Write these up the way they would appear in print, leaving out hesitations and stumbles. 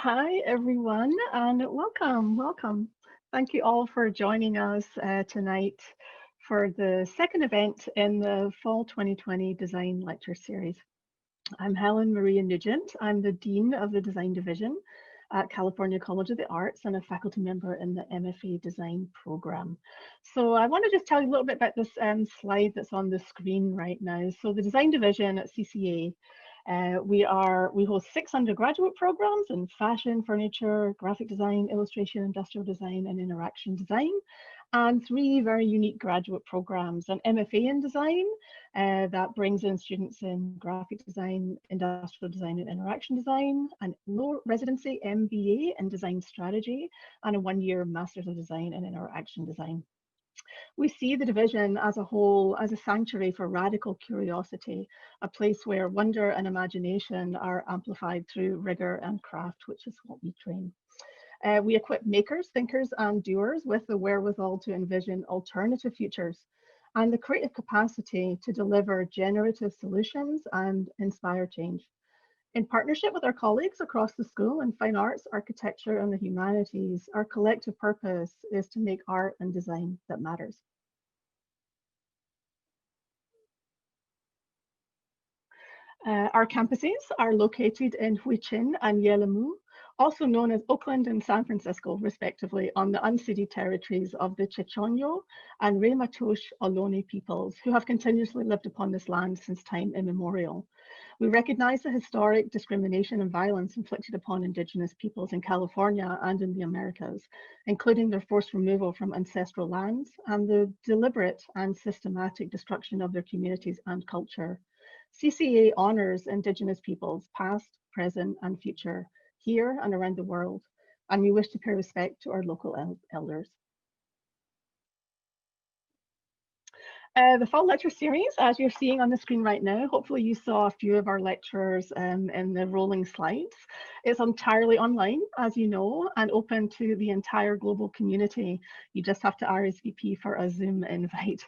Hi, everyone, and welcome. Thank you all for joining us tonight for the second event in the Fall 2020 Design Lecture Series. I'm Helen Maria Nugent. I'm the Dean of the Design Division at California College of the Arts and a faculty member in the MFA Design program. So I want to just tell you a little bit about this slide that's on the screen right now. So the Design Division at CCA, we host 6 undergraduate programs in fashion, furniture, graphic design, illustration, industrial design, and interaction design, and 3 very unique graduate programs: an MFA in design that brings in students in graphic design, industrial design, and interaction design, an low residency MBA in design strategy, and a 1-year Masters of Design in interaction design. We see the division as a whole as a sanctuary for radical curiosity, a place where wonder and imagination are amplified through rigor and craft, which is what we train. We equip makers, thinkers, and doers with the wherewithal to envision alternative futures and the creative capacity to deliver generative solutions and inspire change. In partnership with our colleagues across the school in fine arts, architecture, and the humanities, our collective purpose is to make art and design that matters. Our campuses are located in Huichin and Yelamu, also known as Oakland and San Francisco, respectively, on the unceded territories of the Chichonyo and Ramaytush Ohlone peoples, who have continuously lived upon this land since time immemorial. We recognize the historic discrimination and violence inflicted upon Indigenous peoples in California and in the Americas, including their forced removal from ancestral lands and the deliberate and systematic destruction of their communities and culture. CCA honors Indigenous peoples, past, present, and future, here and around the world, and we wish to pay respect to our local elders. The fall lecture series, as you're seeing on the screen right now, hopefully you saw a few of our lectures in the rolling slides. It's entirely online, as you know, and open to the entire global community. You just have to RSVP for a Zoom invite.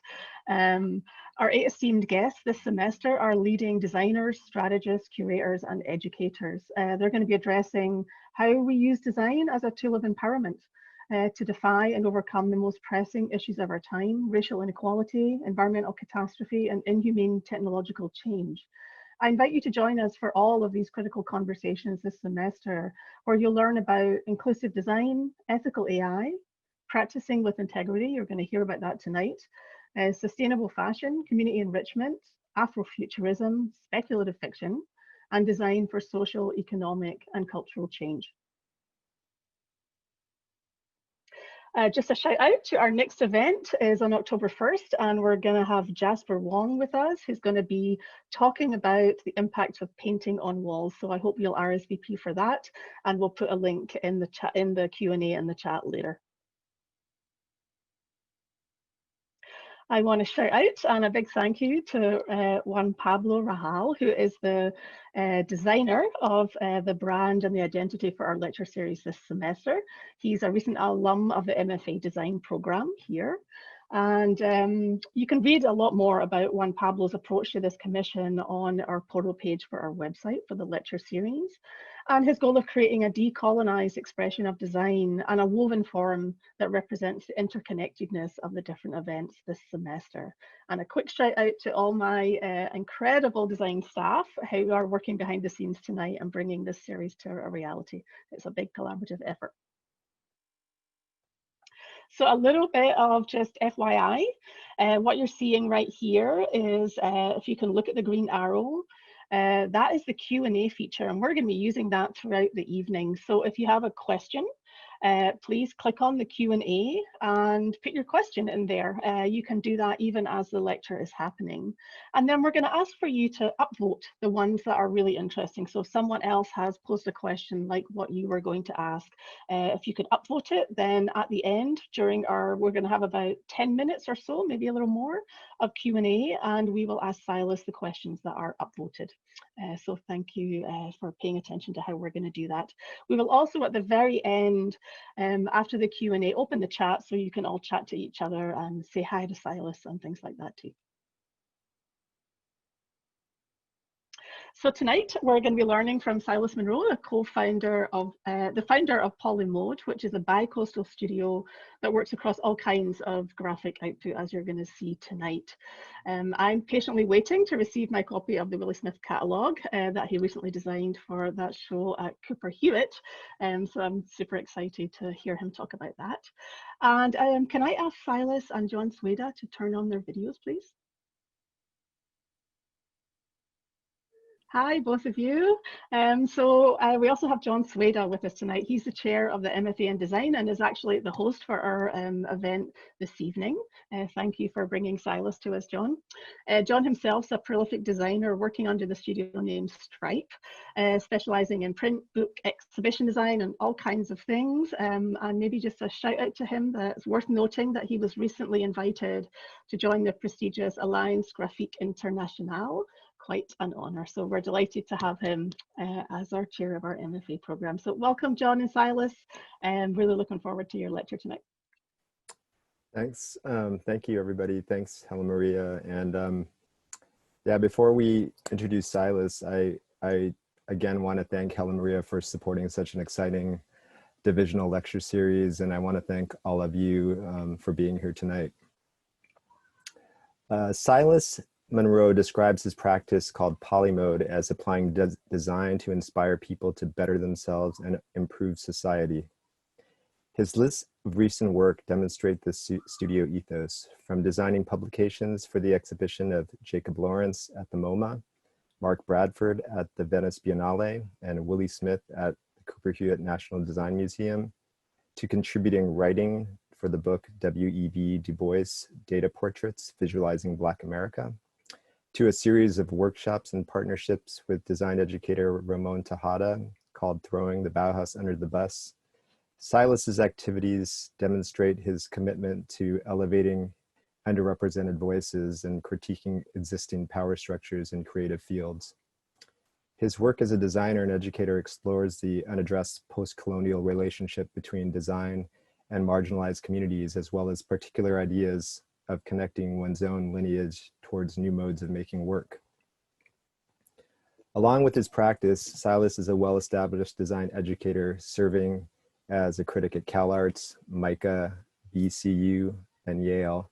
Our 8 esteemed guests this semester are leading designers, strategists, curators, and educators. They're going to be addressing how we use design as a tool of empowerment to defy and overcome the most pressing issues of our time: racial inequality, environmental catastrophe, and inhumane technological change. I invite you to join us for all of these critical conversations this semester, where you'll learn about inclusive design, ethical AI, practicing with integrity — you're going to hear about that tonight — sustainable fashion, community enrichment, Afrofuturism, speculative fiction, and design for social, economic, and cultural change. Just a shout out to our next event is on October 1st, and we're going to have Jasper Wong with us, who's going to be talking about the impact of painting on walls. So I hope you'll RSVP for that, and we'll put a link in the chat, in the Q&A in the chat later. I want to shout out and a big thank you to Juan Pablo Rahal, who is the designer of the brand and the identity for our lecture series this semester. He's a recent alum of the MFA design program here. And you can read a lot more about Juan Pablo's approach to this commission on our portal page for our website for the lecture series, and his goal of creating a decolonized expression of design and a woven form that represents the interconnectedness of the different events this semester. And a quick shout out to all my incredible design staff who are working behind the scenes tonight and bringing this series to a reality. It's a big collaborative effort. So a little bit of just FYI, what you're seeing right here is, if you can look at the green arrow, that is the Q&A feature, and we're going to be using that throughout the evening. So if you have a question, please click on the Q&A and put your question in there. You can do that even as the lecture is happening. And then we're going to ask for you to upvote the ones that are really interesting. So if someone else has posed a question like what you were going to ask, if you could upvote it, then at the end, we're going to have about 10 minutes or so, maybe a little more, of Q&A, and we will ask Silas the questions that are upvoted. So thank you for paying attention to how we're going to do that. We will also at the very end, after the Q&A, open the chat so you can all chat to each other and say hi to Silas and things like that too. So tonight we're going to be learning from Silas Munro, a co-founder of the founder of Polymode, which is a bi-coastal studio that works across all kinds of graphic output, as you're going to see tonight. I'm patiently waiting to receive my copy of the Willie Smith catalogue that he recently designed for that show at Cooper Hewitt. So I'm super excited to hear him talk about that. And can I ask Silas and John Sweda to turn on their videos, please? Hi, both of you. We also have John Sweda with us tonight. He's the chair of the MFA in Design and is actually the host for our event this evening. Thank you for bringing Silas to us, John. John himself is a prolific designer working under the studio name Stripe, specializing in print, book, exhibition design and all kinds of things. And maybe just a shout out to him that it's worth noting that he was recently invited to join the prestigious Alliance Graphique Internationale. Quite an honour. So we're delighted to have him as our chair of our MFA programme. So welcome, John and Silas, and really looking forward to your lecture tonight. Thanks. Thank you, everybody. Thanks, Helen Maria. And yeah, before we introduce Silas, I again want to thank Helen Maria for supporting such an exciting divisional lecture series. And I want to thank all of you for being here tonight. Silas Munro describes his practice called Polymode as applying design to inspire people to better themselves and improve society. His list of recent work demonstrate this studio ethos, from designing publications for the exhibition of Jacob Lawrence at the MoMA, Mark Bradford at the Venice Biennale, and Willie Smith at the Cooper Hewitt National Design Museum, to contributing writing for the book W.E.B. Du Bois, Data Portraits, Visualizing Black America, to a series of workshops and partnerships with design educator Ramon Tejada called Throwing the Bauhaus Under the Bus. Silas's activities demonstrate his commitment to elevating underrepresented voices and critiquing existing power structures in creative fields. His work as a designer and educator explores the unaddressed post-colonial relationship between design and marginalized communities, as well as particular ideas of connecting one's own lineage towards new modes of making work. Along with his practice, Silas is a well-established design educator serving as a critic at CalArts, MICA, BCU, and Yale.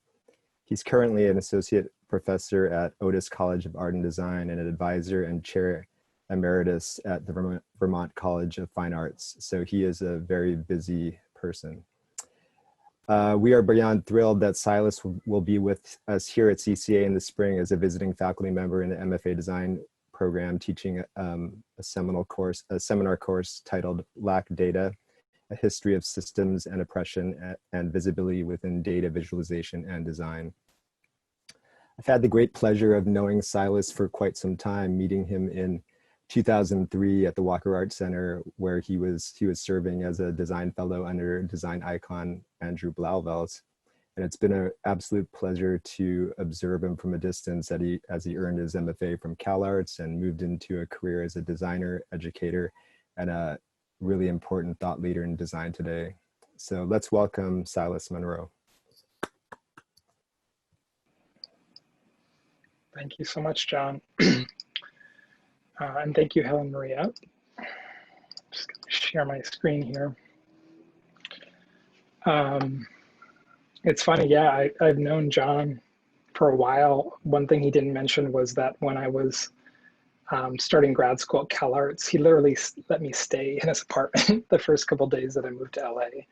He's currently an associate professor at Otis College of Art and Design and an advisor and chair emeritus at the Vermont College of Fine Arts. So he is a very busy person. We are beyond thrilled that Silas will be with us here at CCA in the spring as a visiting faculty member in the MFA design program, teaching a seminar course titled Lack Data, A History of Systems and Oppression and Visibility Within Data Visualization and Design. I've had the great pleasure of knowing Silas for quite some time, meeting him in 2003 at the Walker Art Center, where he was serving as a design fellow under design icon Andrew Blauvelt. And it's been an absolute pleasure to observe him from a distance as he earned his MFA from CalArts and moved into a career as a designer, educator, and a really important thought leader in design today. So let's welcome Silas Munro. Thank you so much, John. And thank you, Helen Maria. Just going to share my screen here. It's funny, yeah, I've known John for a while. One thing he didn't mention was that when I was starting grad school at CalArts, he literally let me stay in his apartment the first couple of days that I moved to LA.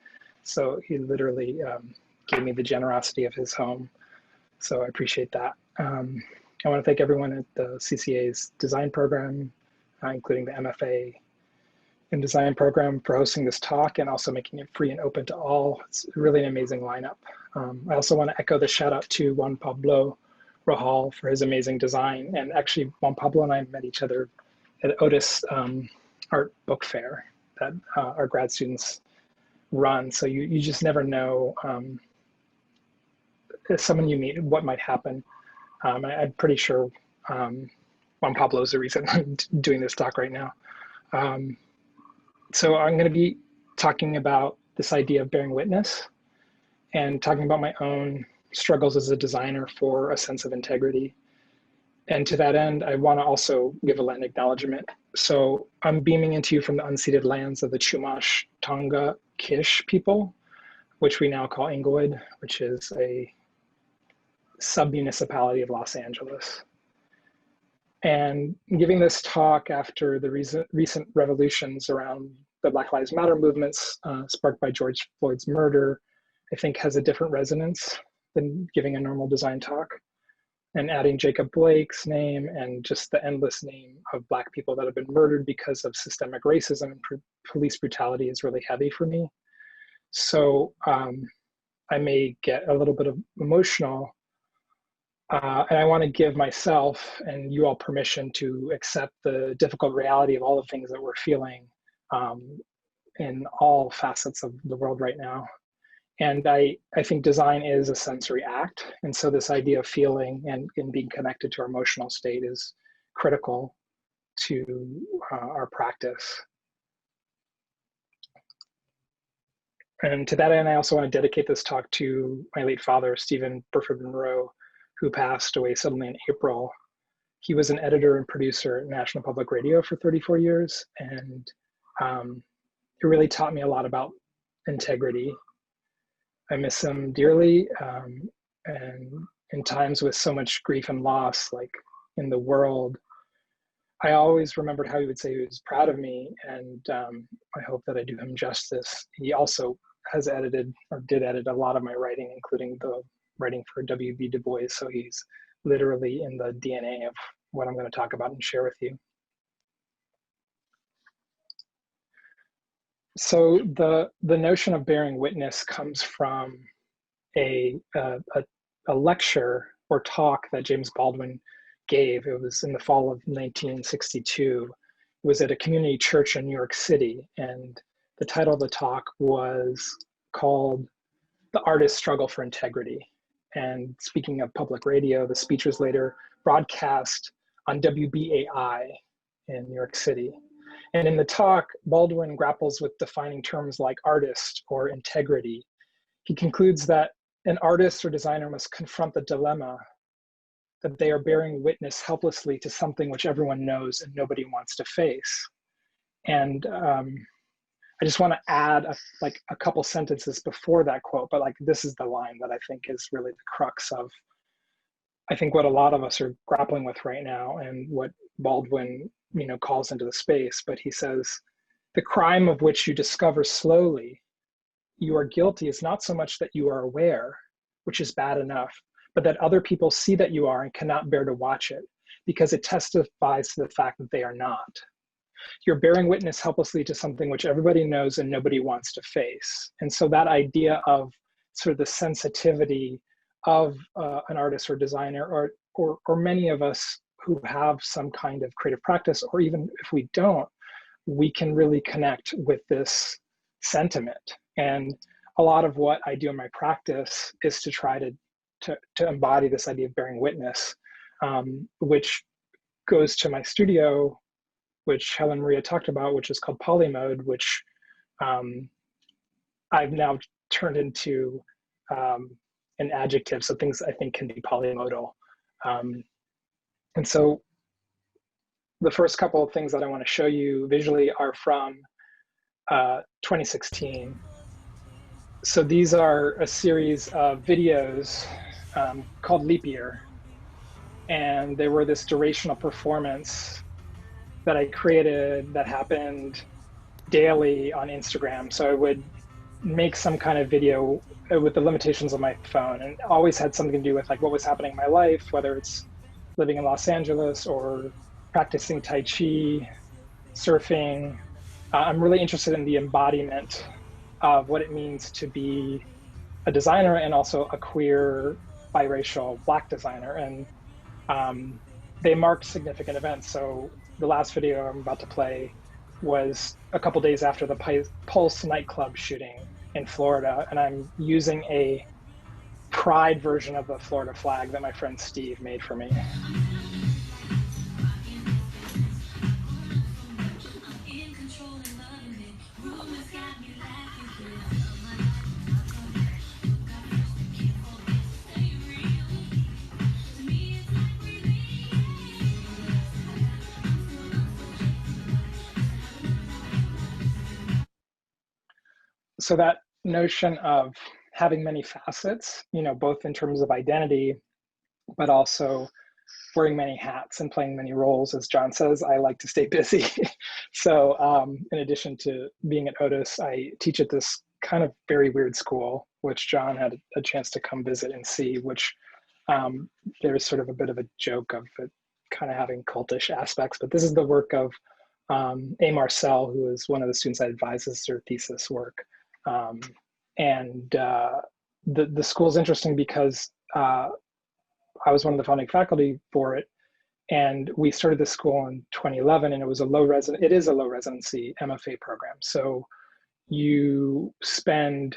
So he literally gave me the generosity of his home. So I appreciate that. I want to thank everyone at the CCA's design program, including the MFA in design program, for hosting this talk and also making it free and open to all. It's really an amazing lineup. I also want to echo the shout out to Juan Pablo Rahal for his amazing design. And actually, Juan Pablo and I met each other at Otis Art Book Fair that our grad students run. So you just never know if someone you meet, what might happen. I'm pretty sure Juan Pablo is the reason I'm doing this talk right now. So I'm going to be talking about this idea of bearing witness and talking about my own struggles as a designer for a sense of integrity. And to that end, I want to also give a land acknowledgement. So I'm beaming into you from the unceded lands of the Chumash, Tonga, Kish people, which we now call Inglewood, which is a sub-municipality of Los Angeles. And giving this talk after the recent revolutions around the Black Lives Matter movements sparked by George Floyd's murder, I think has a different resonance than giving a normal design talk. And adding Jacob Blake's name and just the endless name of Black people that have been murdered because of systemic racism and police brutality is really heavy for me. So I may get a little bit of emotional, and I want to give myself and you all permission to accept the difficult reality of all the things that we're feeling in all facets of the world right now. And I think design is a sensory act. And so this idea of feeling and being connected to our emotional state is critical to our practice. And to that end, I also want to dedicate this talk to my late father, Stephen Burford Munro, who passed away suddenly in April. He was an editor and producer at National Public Radio for 34 years. And he really taught me a lot about integrity. I miss him dearly, and in times with so much grief and loss, like in the world, I always remembered how he would say he was proud of me, and I hope that I do him justice. He also has edited, or did edit, a lot of my writing, including the writing for W.B. Du Bois, so he's literally in the DNA of what I'm going to talk about and share with you. So the notion of bearing witness comes from a lecture or talk that James Baldwin gave. It was in the fall of 1962. It was at a community church in New York City, and the title of the talk was called "The Artist's Struggle for Integrity." And speaking of public radio, the speech was later broadcast on WBAI in New York City. And in the talk, Baldwin grapples with defining terms like artist or integrity. He concludes that an artist or designer must confront the dilemma that they are bearing witness helplessly to something which everyone knows and nobody wants to face. And I just want to add a couple sentences before that quote, but this is the line that I think is really the crux of, I think, what a lot of us are grappling with right now, and what Baldwin calls into the space. But he says, the crime of which you discover slowly you are guilty is not so much that you are aware, which is bad enough, but that other people see that you are and cannot bear to watch it, because it testifies to the fact that they are not. You're bearing witness helplessly to something which everybody knows and nobody wants to face. And so that idea of sort of the sensitivity of an artist or designer, or many of us who have some kind of creative practice, or even if we don't, we can really connect with this sentiment. And a lot of what I do in my practice is to try to embody this idea of bearing witness, which goes to my studio, which Helen Maria talked about, which is called Polymode, which I've now turned into an adjective. So things I think can be polymodal. And so the first couple of things that I want to show you visually are from 2016. So these are a series of videos called Leap Year. And they were this durational performance that I created that happened daily on Instagram. So I would make some kind of video with the limitations of my phone, and always had something to do with what was happening in my life, whether it's living in Los Angeles or practicing Tai Chi, surfing. I'm really interested in the embodiment of what it means to be a designer, and also a queer, biracial, Black designer. And they marked significant events. So the last video I'm about to play was a couple days after the Pulse nightclub shooting in Florida. And I'm using a pride version of the Florida flag that my friend Steve made for me. so that notion of having many facets, you know, both in terms of identity, but also wearing many hats and playing many roles. As John says, I like to stay busy. So in addition to being at Otis, I teach at this kind of very weird school, which John had a chance to come visit and see, which there's sort of a bit of a joke of it kind of having cultish aspects, but this is the work of A. Marcel, who is one of the students I advises their thesis work. The school is interesting because I was one of the founding faculty for it, and we started the school in 2011, and it is a low residency MFA program. So you spend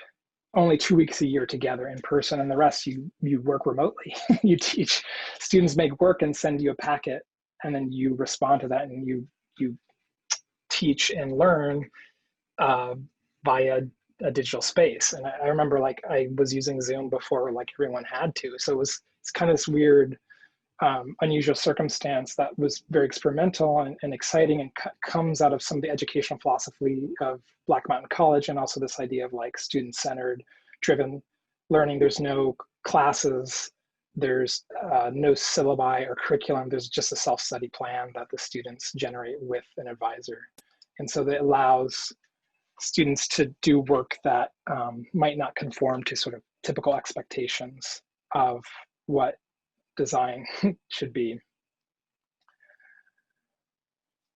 only 2 weeks a year together in person, and the rest you work remotely. You teach, students make work and send you a packet, and then you respond to that, and you teach and learn via a digital space. And I remember, like, I was using Zoom before like everyone had to, so it's kind of this weird unusual circumstance that was very experimental and exciting, and comes out of some of the educational philosophy of Black Mountain College, and also this idea of like student-centered driven learning. There's no classes, there's no syllabi or curriculum, there's just a self-study plan that the students generate with an advisor. And so that allows students to do work that might not conform to sort of typical expectations of what design should be.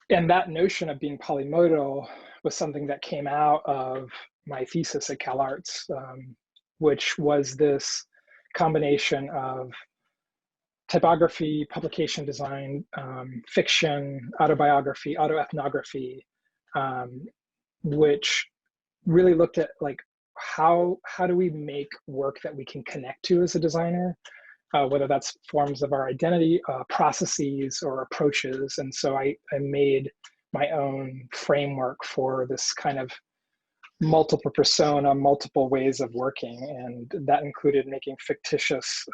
And that notion of being polymodal was something that came out of my thesis at CalArts, which was this combination of typography, publication design, fiction, autobiography, autoethnography, which really looked at like how do we make work that we can connect to as a designer, whether that's forms of our identity, processes, or approaches. And so I made my own framework for this kind of multiple persona, multiple ways of working. And that included making fictitious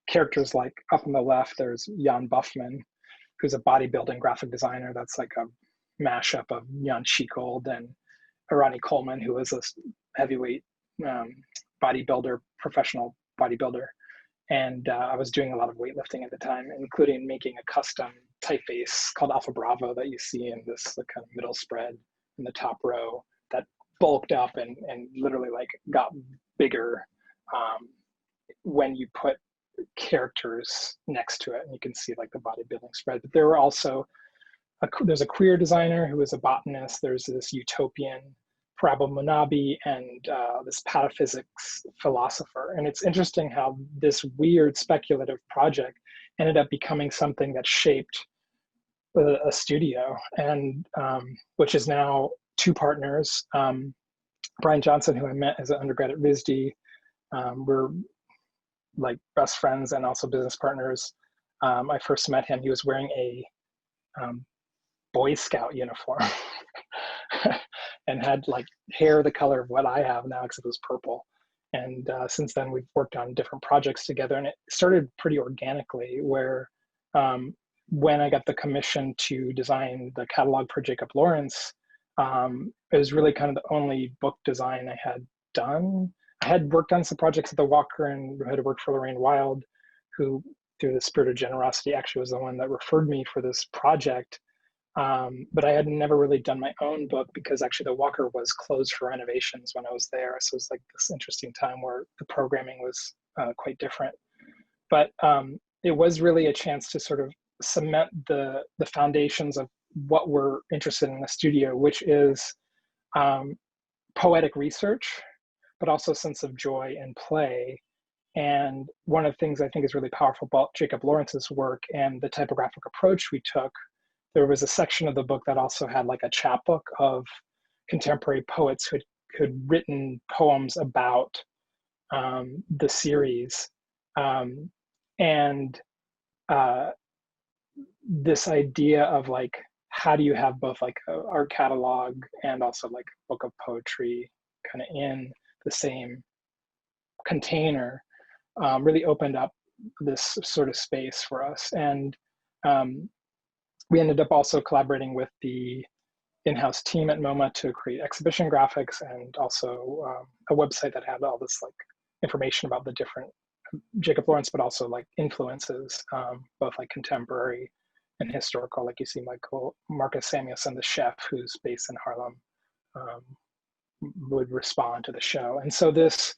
characters. Like up on the left, there's Jan Buffman, who's a bodybuilding graphic designer. That's like a mashup of Jan Schichold and Arani Coleman, who is a heavyweight bodybuilder, professional bodybuilder. And I was doing a lot of weightlifting at the time, including making a custom typeface called Alpha Bravo that you see in this kind of middle spread in the top row, that bulked up and literally like got bigger when you put characters next to it, and you can see like the bodybuilding spread. But there were also there's a queer designer who is a botanist. There's this utopian Parabo Munabi, and this pataphysics philosopher. And it's interesting how this weird speculative project ended up becoming something that shaped a studio, and which is now two partners. Brian Johnson, who I met as an undergrad at RISD, we're like best friends and also business partners. I first met him, he was wearing a Boy Scout uniform and had like hair the color of what I have now, except it was purple. And since then we've worked on different projects together, and it started pretty organically, where when I got the commission to design the catalog for Jacob Lawrence, it was really kind of the only book design I had done. I had worked on some projects at the Walker and had worked for Lorraine Wild, who through the spirit of generosity actually was the one that referred me for this project. But I had never really done my own book, because actually the Walker was closed for renovations when I was there. So it was like this interesting time where the programming was quite different. But it was really a chance to sort of cement the foundations of what we're interested in the studio, which is poetic research, but also a sense of joy and play. And one of the things I think is really powerful about Jacob Lawrence's work and the typographic approach we took, there was a section of the book that also had like a chapbook of contemporary poets who had written poems about the series. This idea of like, how do you have both like an art catalog and also like a book of poetry kind of in the same container, really opened up this sort of space for us. And we ended up also collaborating with the in-house team at MoMA to create exhibition graphics, and also a website that had all this like information about the different Jacob Lawrence, but also like influences, both like contemporary and historical. Like you see Marcus Samuelson, the chef who's based in Harlem, would respond to the show. And so this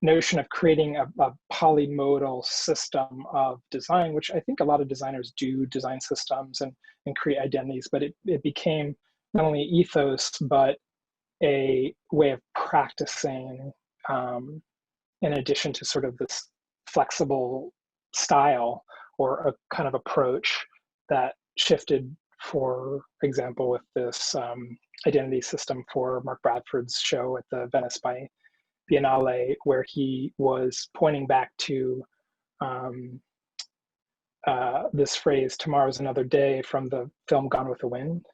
notion of creating a polymodal system of design, which I think a lot of designers do design systems and create identities, but it became not only ethos, but a way of practicing in addition to sort of this flexible style or a kind of approach that shifted, for example, with this identity system for Mark Bradford's show at the Venice Biennale, where he was pointing back to this phrase, "Tomorrow's another day," from the film Gone with the Wind,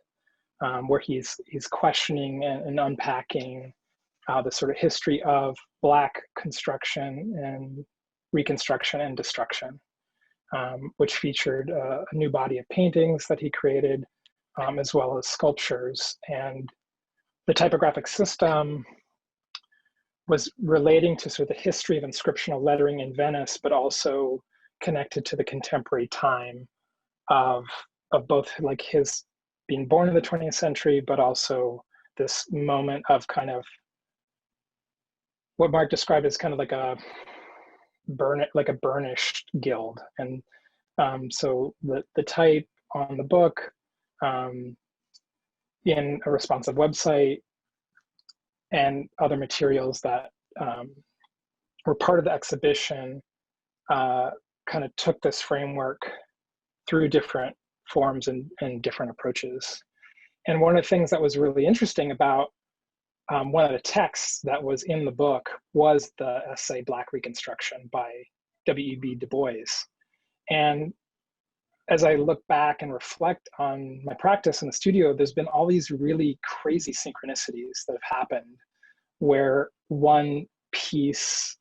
where he's questioning and unpacking the sort of history of Black construction and reconstruction and destruction, which featured a new body of paintings that he created, as well as sculptures. And the typographic system was relating to sort of the history of inscriptional lettering in Venice, but also connected to the contemporary time of both like his being born in the 20th century, but also this moment of kind of what Mark described as kind of like a burnished guild. And so the type on the book, in a responsive website, and other materials that were part of the exhibition, kind of took this framework through different forms and different approaches. And one of the things that was really interesting about one of the texts that was in the book was the essay Black Reconstruction by W.E.B. Du Bois. And as I look back and reflect on my practice in the studio, there's been all these really crazy synchronicities that have happened where one piece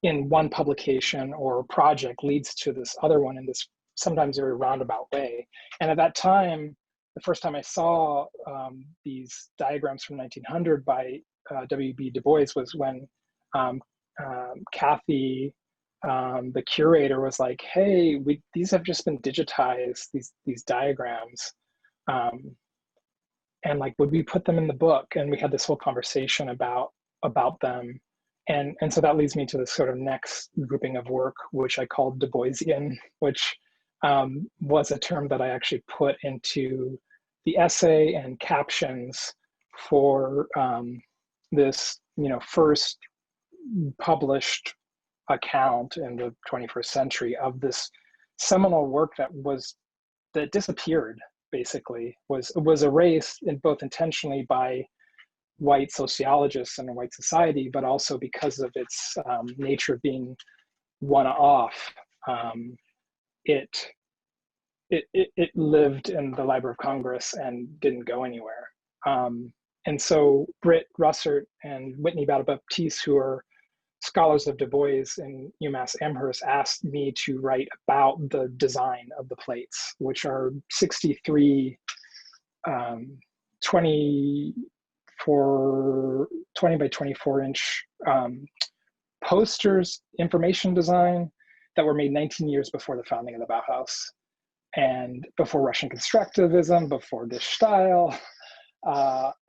in one publication or project leads to this other one in this sometimes very roundabout way. And at that time, the first time I saw these diagrams from 1900 by W.B. Du Bois was when Kathy, the curator, was like, "Hey, these have just been digitized, these diagrams, and like, would we put them in the book?" And we had this whole conversation about them. And so that leads me to the sort of next grouping of work, which I called Du Boisian, which was a term that I actually put into the essay and captions for this, first published account in the 21st century of this seminal work that disappeared, basically, was erased both intentionally by white sociologists and white society, but also because of its nature of being one-off. It lived in the Library of Congress and didn't go anywhere. And so Britt Russert and Whitney Battle-Baptiste, who are scholars of Du Bois in UMass Amherst, asked me to write about the design of the plates, which are 63 20 by 24 inch posters, information design, that were made 19 years before the founding of the Bauhaus, and before Russian constructivism, before this style.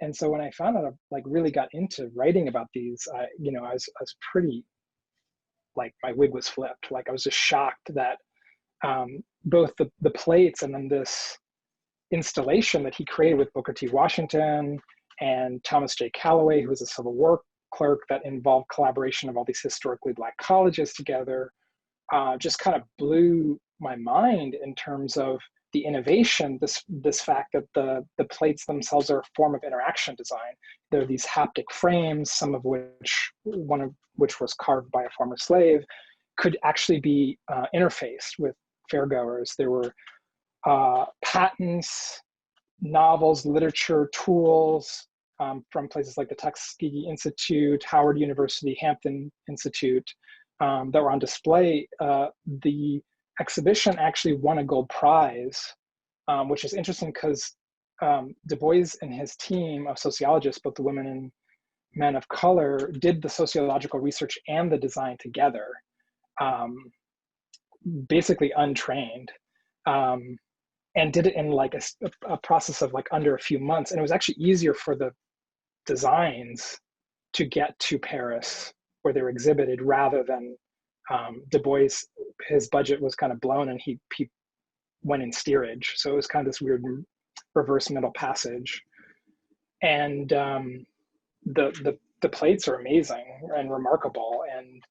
And so when I found out, I like really got into writing about these, I was pretty, like, my wig was flipped. Like, I was just shocked that both the plates and then this installation that he created with Booker T. Washington and Thomas J. Calloway, who was a Civil War clerk, that involved collaboration of all these historically Black colleges together, just kind of blew my mind in terms of the innovation, this fact that the plates themselves are a form of interaction design. There are these haptic frames, one of which was carved by a former slave, could actually be interfaced with fairgoers. There were patents, novels, literature, tools from places like the Tuskegee Institute, Howard University, Hampton Institute, that were on display. The exhibition actually won a gold prize, which is interesting because Du Bois and his team of sociologists, both the women and men of color, did the sociological research and the design together, basically untrained, and did it in like a process of like under a few months. And it was actually easier for the designs to get to Paris where they were exhibited rather than Du Bois. His budget was kind of blown and he went in steerage. So it was kind of this weird reverse middle passage. And the plates are amazing and remarkable, and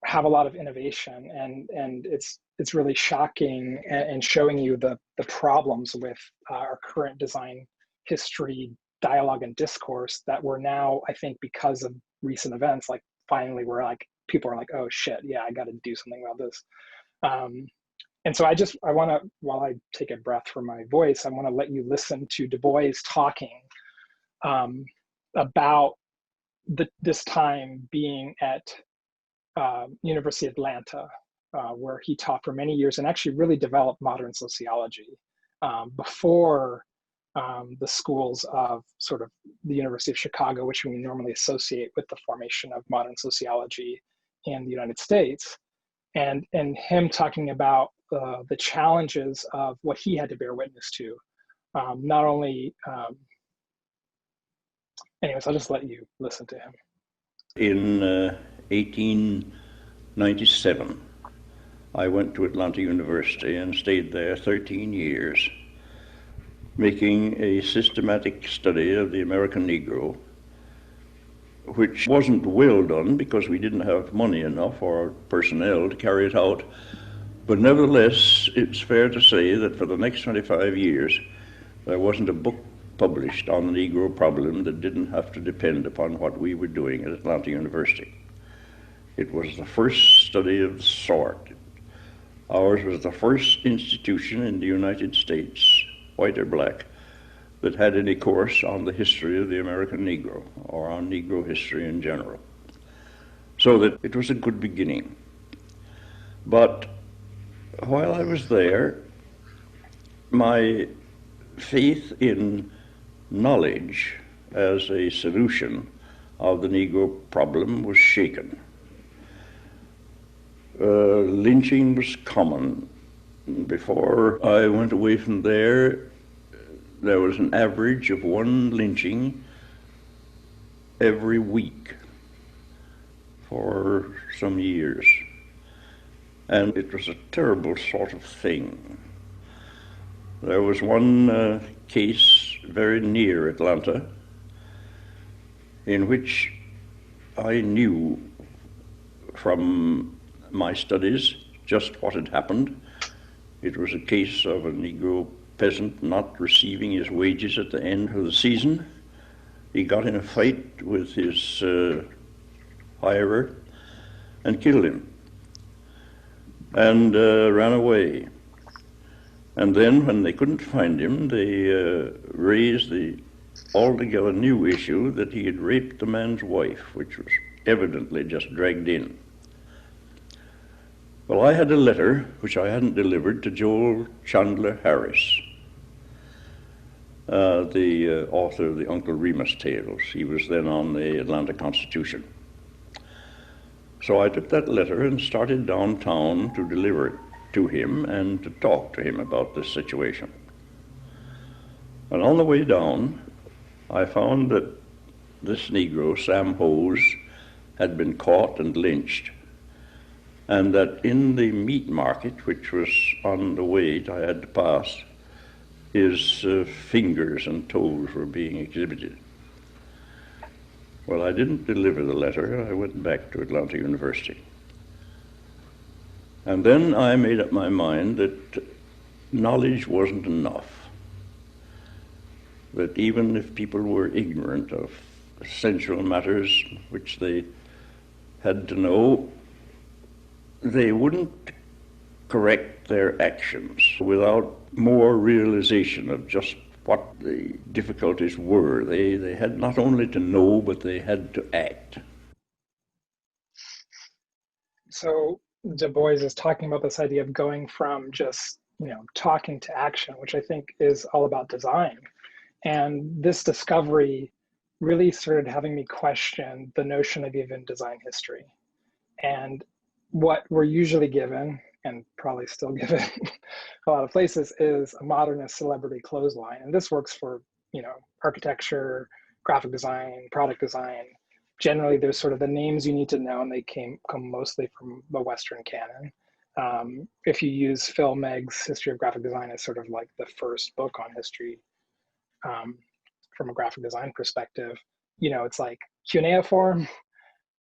have a lot of innovation, and it's really shocking and showing you the problems with our current design history, dialogue, and discourse that we're now, I think, because of recent events, like finally we're like, people are like, oh shit, yeah, I got to do something about this. And so I want to, while I take a breath from my voice, I want to let you listen to Du Bois talking about this time being at University of Atlanta, where he taught for many years and actually really developed modern sociology before the schools of sort of the University of Chicago, which we normally associate with the formation of modern sociology in the United States. And him talking about the challenges of what he had to bear witness to. Not only, anyways, I'll just let you listen to him. In 1897, I went to Atlanta University and stayed there 13 years, making a systematic study of the American Negro, which wasn't well done because we didn't have money enough or personnel to carry it out. But nevertheless, it's fair to say that for the next 25 years, there wasn't a book published on the Negro problem that didn't have to depend upon what we were doing at Atlanta University. It was the first study of the sort. Ours was the first institution in the United States, white or black, that had any course on the history of the American Negro or on Negro history in general. So that it was a good beginning. But while I was there, my faith in knowledge as a solution of the Negro problem was shaken. Lynching was common. Before I went away from there was an average of one lynching every week for some years. And it was a terrible sort of thing. There was one case very near Atlanta in which I knew from my studies just what had happened. It was a case of a Negro peasant not receiving his wages at the end of the season. He got in a fight with his hirer and killed him and ran away. And then when they couldn't find him, they raised the altogether new issue that he had raped the man's wife, which was evidently just dragged in. Well, I had a letter which I hadn't delivered to Joel Chandler Harris, the author of the Uncle Remus tales. He was then on the Atlanta Constitution. So I took that letter and started downtown to deliver it to him and to talk to him about this situation. And on the way down, I found that this Negro, Sam Hose, had been caught and lynched, and that in the meat market, which was on the way I had to pass, his fingers and toes were being exhibited. Well, I didn't deliver the letter. I went back to Atlanta University. And then I made up my mind that knowledge wasn't enough, that even if people were ignorant of essential matters which they had to know, they wouldn't correct their actions without more realization of just what the difficulties were. They had not only to know, but they had to act. So Du Bois is talking about this idea of going from just, talking to action, which I think is all about design. And this discovery really started having me question the notion of even design history. And what we're usually given, and probably still given a lot of places, is a modernist celebrity clothesline. And this works for, architecture, graphic design, product design. Generally, there's sort of the names you need to know, and they come mostly from the Western canon. If you use Phil Megg's History of Graphic Design as sort of like the first book on history from a graphic design perspective, it's like cuneiform,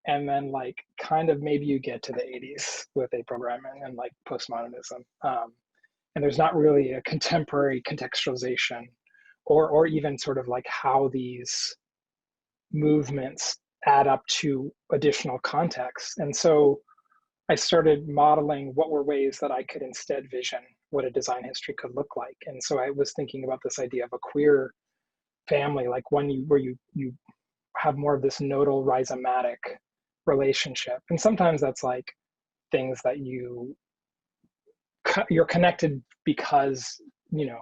and then like kind of maybe you get to the 80s with a programming and like postmodernism. And there's not really a contemporary contextualization or even sort of like how these movements add up to additional context. And so I started modeling what were ways that I could instead vision what a design history could look like. And so I was thinking about this idea of a queer family, like one where you have more of this nodal rhizomatic relationship. And sometimes that's like things that you're connected because,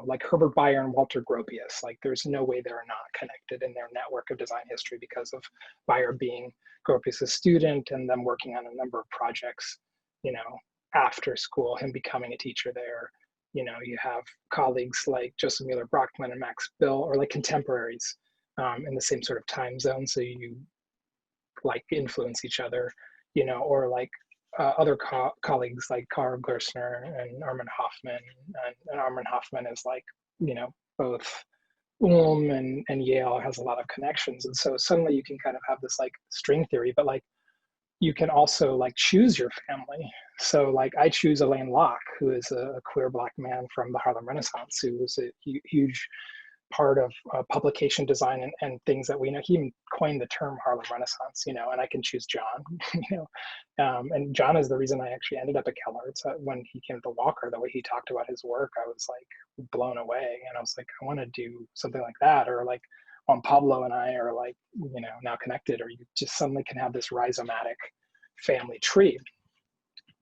like Herbert Bayer and Walter Gropius, like there's no way they're not connected in their network of design history because of Bayer being Gropius's student and them working on a number of projects, after school, him becoming a teacher there. You have colleagues like Joseph Mueller Brockman and Max Bill, or like contemporaries in the same sort of time zone. So you like influence each other, or like other colleagues like Karl Gersner and Armin Hoffman. And Armin Hoffman is like, both Ulm and Yale has a lot of connections. And so suddenly you can kind of have this like string theory, but like you can also like choose your family. So like I choose Alain Locke, who is a queer Black man from the Harlem Renaissance, who was a huge part of publication design and things that we know. He even coined the term Harlem Renaissance, and I can choose John, and John is the reason I actually ended up at CalArts. When he came to Walker, the way he talked about his work, I was like blown away. And I was like, I want to do something like that. Or like Juan Pablo and I are like, now connected, or you just suddenly can have this rhizomatic family tree.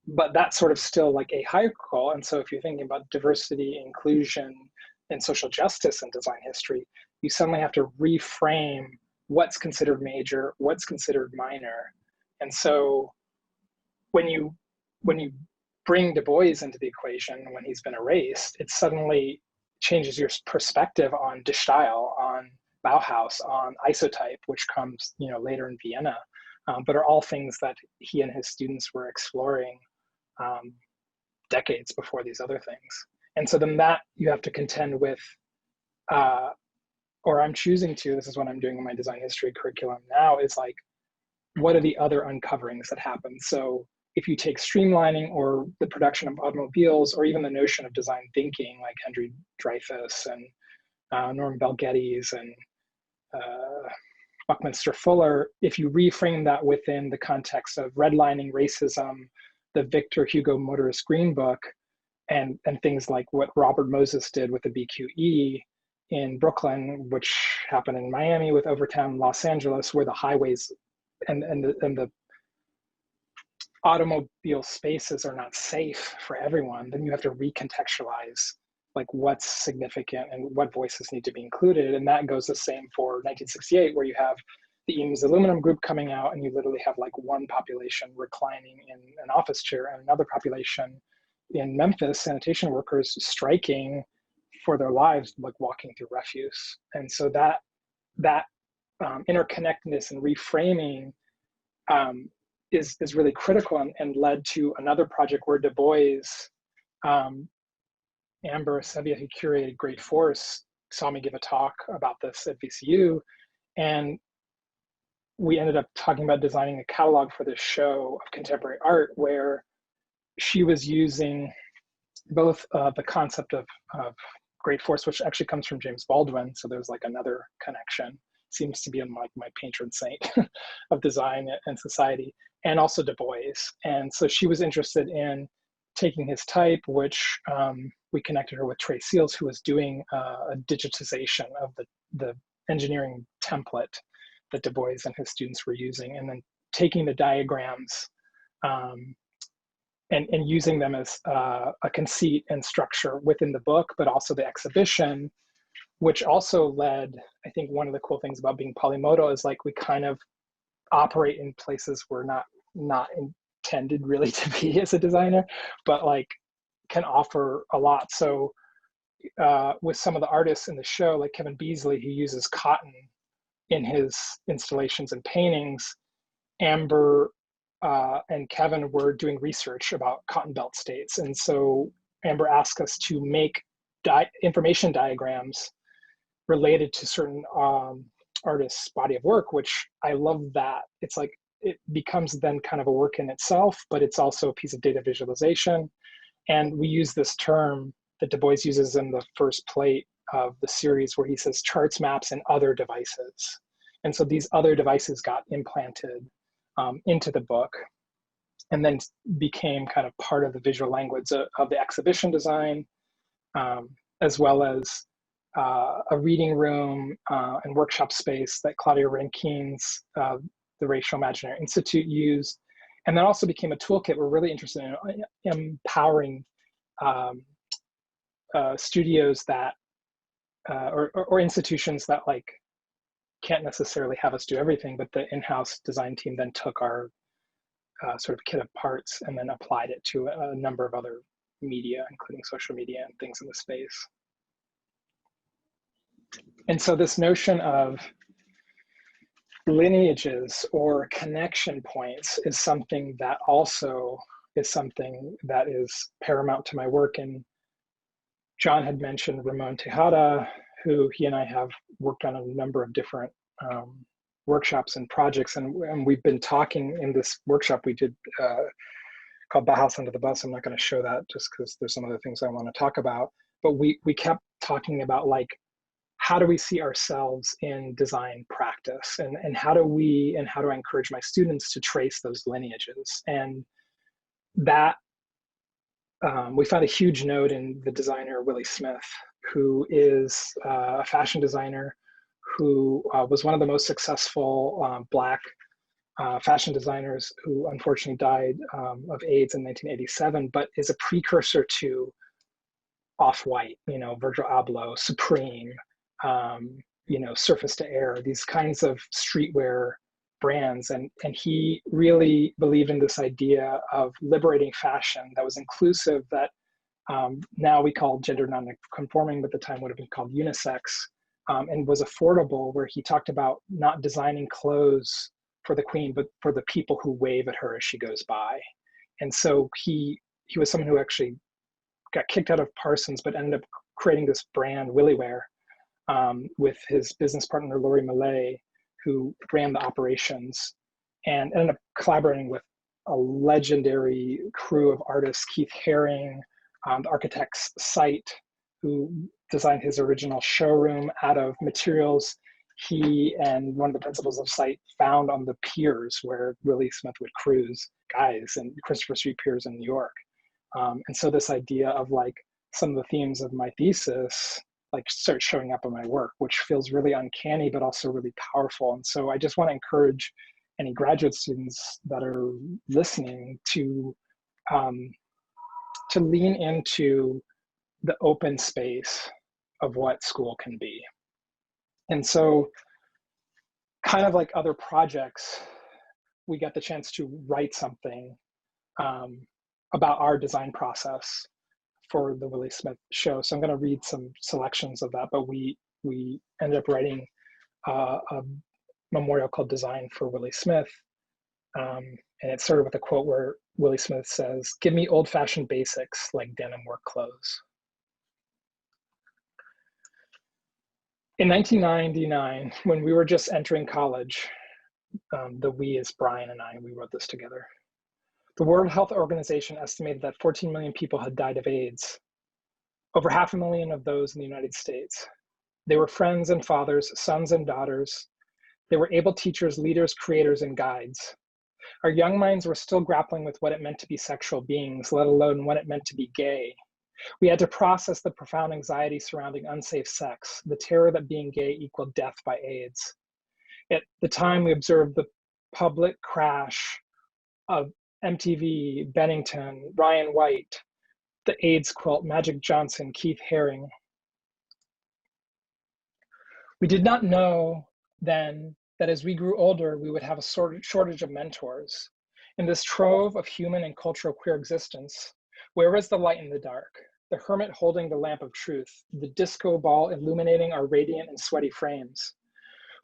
But that's sort of still like a hierarchical. And so if you're thinking about diversity, inclusion, and social justice in design history, you suddenly have to reframe what's considered major, what's considered minor. And so when you bring Du Bois into the equation, when he's been erased, it suddenly changes your perspective on De Stijl, on Bauhaus, on isotype, which comes later in Vienna, but are all things that he and his students were exploring decades before these other things. And so then that you have to contend with, or I'm choosing to, this is what I'm doing in my design history curriculum now, is like, what are the other uncoverings that happen? So if you take streamlining or the production of automobiles, or even the notion of design thinking, like Henry Dreyfuss and Norman Bell Geddes and Buckminster Fuller, if you reframe that within the context of redlining, racism, the Victor Hugo motorist green book, and things like what Robert Moses did with the BQE in Brooklyn, which happened in Miami with Overtown, Los Angeles, where the highways and the automobile spaces are not safe for everyone, then you have to recontextualize like what's significant and what voices need to be included. And that goes the same for 1968, where you have the Eames Aluminum Group coming out, and you literally have like one population reclining in an office chair and another population in Memphis, sanitation workers striking for their lives, like walking through refuse. And so that interconnectedness and reframing is really critical, and led to another project where Du Bois, Amber Sevilla, who curated Great Force, saw me give a talk about this at VCU. And we ended up talking about designing a catalog for this show of contemporary art, where she was using both the concept of Great Force, which actually comes from James Baldwin. So there's like another connection, seems to be like my patron saint of design and society, and also Du Bois. And so she was interested in taking his type, which we connected her with Trey Seals, who was doing a digitization of the engineering template that Du Bois and his students were using, and then taking the diagrams and using them as a conceit and structure within the book, but also the exhibition, which also led, I think one of the cool things about being polymodal is like we kind of operate in places we're not intended really to be as a designer, but like can offer a lot. So with some of the artists in the show, like Kevin Beasley, who uses cotton in his installations and paintings, Amber and Kevin were doing research about cotton belt states. And so Amber asked us to make information diagrams related to certain artists' body of work, which I love that. It's like, it becomes then kind of a work in itself, but it's also a piece of data visualization. And we use this term that Du Bois uses in the first plate of the series where he says charts, maps, and other devices. And so these other devices got implanted into the book and then became kind of part of the visual language of the exhibition design, as well as a reading room and workshop space that Claudia Rankine's the Racial Imaginary Institute used. And that also became a toolkit. We're really interested in empowering studios that, or institutions that like can't necessarily have us do everything, but the in-house design team then took our sort of kit of parts and then applied it to a number of other media, including social media and things in the space. And so this notion of lineages or connection points is something that also is something that is paramount to my work. And John had mentioned Ramon Tejada, who he and I have worked on a number of different workshops and projects. And we've been talking in this workshop we did called Bauhaus Under the Bus. I'm not going to show that just because there's some other things I want to talk about. But we kept talking about like, how do we see ourselves in design practice, and how do I encourage my students to trace those lineages? And that we found a huge node in the designer Willie Smith, who is a fashion designer who was one of the most successful Black fashion designers who unfortunately died of AIDS in 1987, but is a precursor to Off-White, you know, Virgil Abloh, Supreme, you know, Surface to Air, these kinds of streetwear brands. And he really believed in this idea of liberating fashion that was inclusive, that now we call gender non-conforming, but at the time would have been called unisex, and was affordable, where he talked about not designing clothes for the queen, but for the people who wave at her as she goes by. And so he was someone who actually got kicked out of Parsons, but ended up creating this brand, Williewear, with his business partner, Laurie Millay, who ran the operations, and ended up collaborating with a legendary crew of artists, Keith Haring, the architect's Site, who designed his original showroom out of materials he and one of the principals of Site found on the piers where Willie Smith would cruise guys, and Christopher Street Piers in New York. And so this idea of like some of the themes of my thesis like start showing up in my work, which feels really uncanny, but also really powerful. And so I just want to encourage any graduate students that are listening to lean into the open space of what school can be. And so kind of like other projects, we get the chance to write something about our design process for the Willie Smith show. So I'm going to read some selections of that, but we ended up writing a memorial called Design for Willie Smith. And it started with a quote where Willie Smith says, "Give me old-fashioned basics like denim work clothes." In 1999, when we were just entering college, the we is Brian and I, we wrote this together. The World Health Organization estimated that 14 million people had died of AIDS, over 500,000 of those in the United States. They were friends and fathers, sons and daughters. They were able teachers, leaders, creators, and guides. Our young minds were still grappling with what it meant to be sexual beings, let alone what it meant to be gay. We had to process the profound anxiety surrounding unsafe sex, the terror that being gay equaled death by AIDS. At the time, we observed the public crash of MTV, Bennington, Ryan White, the AIDS quilt, Magic Johnson, Keith Haring. We did not know then that as we grew older, we would have a shortage of mentors. In this trove of human and cultural queer existence, where was the light in the dark? The hermit holding the lamp of truth, the disco ball illuminating our radiant and sweaty frames.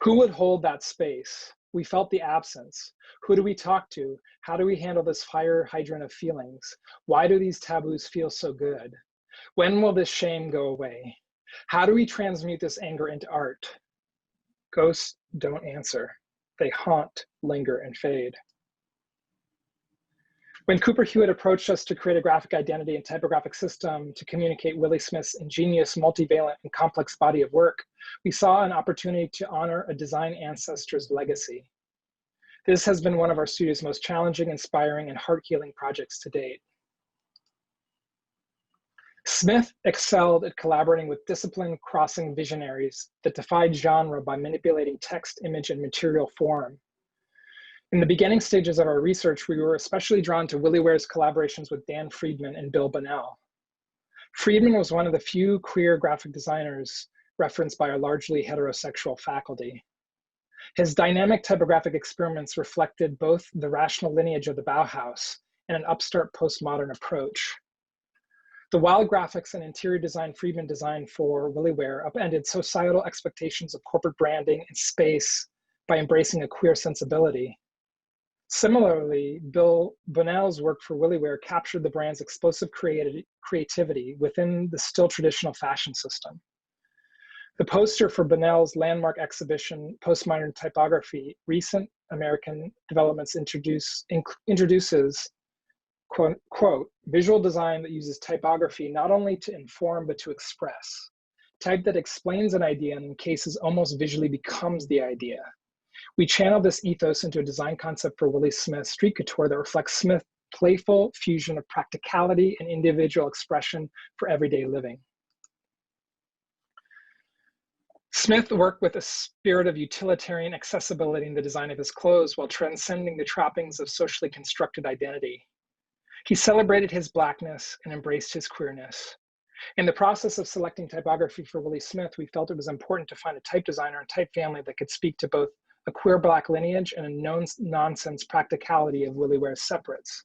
Who would hold that space? We felt the absence. Who do we talk to? How do we handle this fire hydrant of feelings? Why do these taboos feel so good? When will this shame go away? How do we transmute this anger into art? Ghosts don't answer. They haunt, linger, and fade. When Cooper Hewitt approached us to create a graphic identity and typographic system to communicate Willie Smith's ingenious, multivalent, and complex body of work, we saw an opportunity to honor a design ancestor's legacy. This has been one of our studio's most challenging, inspiring, and heart-healing projects to date. Smith excelled at collaborating with discipline-crossing visionaries that defied genre by manipulating text, image, and material form. In the beginning stages of our research, we were especially drawn to Willie Ware's collaborations with Dan Friedman and Bill Bonnell. Friedman was one of the few queer graphic designers referenced by our largely heterosexual faculty. His dynamic typographic experiments reflected both the rational lineage of the Bauhaus and an upstart postmodern approach. The wild graphics and interior design Friedman designed for Willie Ware upended societal expectations of corporate branding and space by embracing a queer sensibility. Similarly, Bill Bonnell's work for Willie Ware captured the brand's explosive creativity within the still traditional fashion system. The poster for Bonnell's landmark exhibition, Postmodern Typography, Recent American Developments introduces, quote, visual design that uses typography not only to inform, but to express. Type that explains an idea and in cases almost visually becomes the idea. We channeled this ethos into a design concept for Willie Smith's street couture that reflects Smith's playful fusion of practicality and individual expression for everyday living. Smith worked with a spirit of utilitarian accessibility in the design of his clothes while transcending the trappings of socially constructed identity. He celebrated his Blackness and embraced his queerness. In the process of selecting typography for Willie Smith, we felt it was important to find a type designer and type family that could speak to both a queer Black lineage and a no-nonsense practicality of Willie Ware's separates.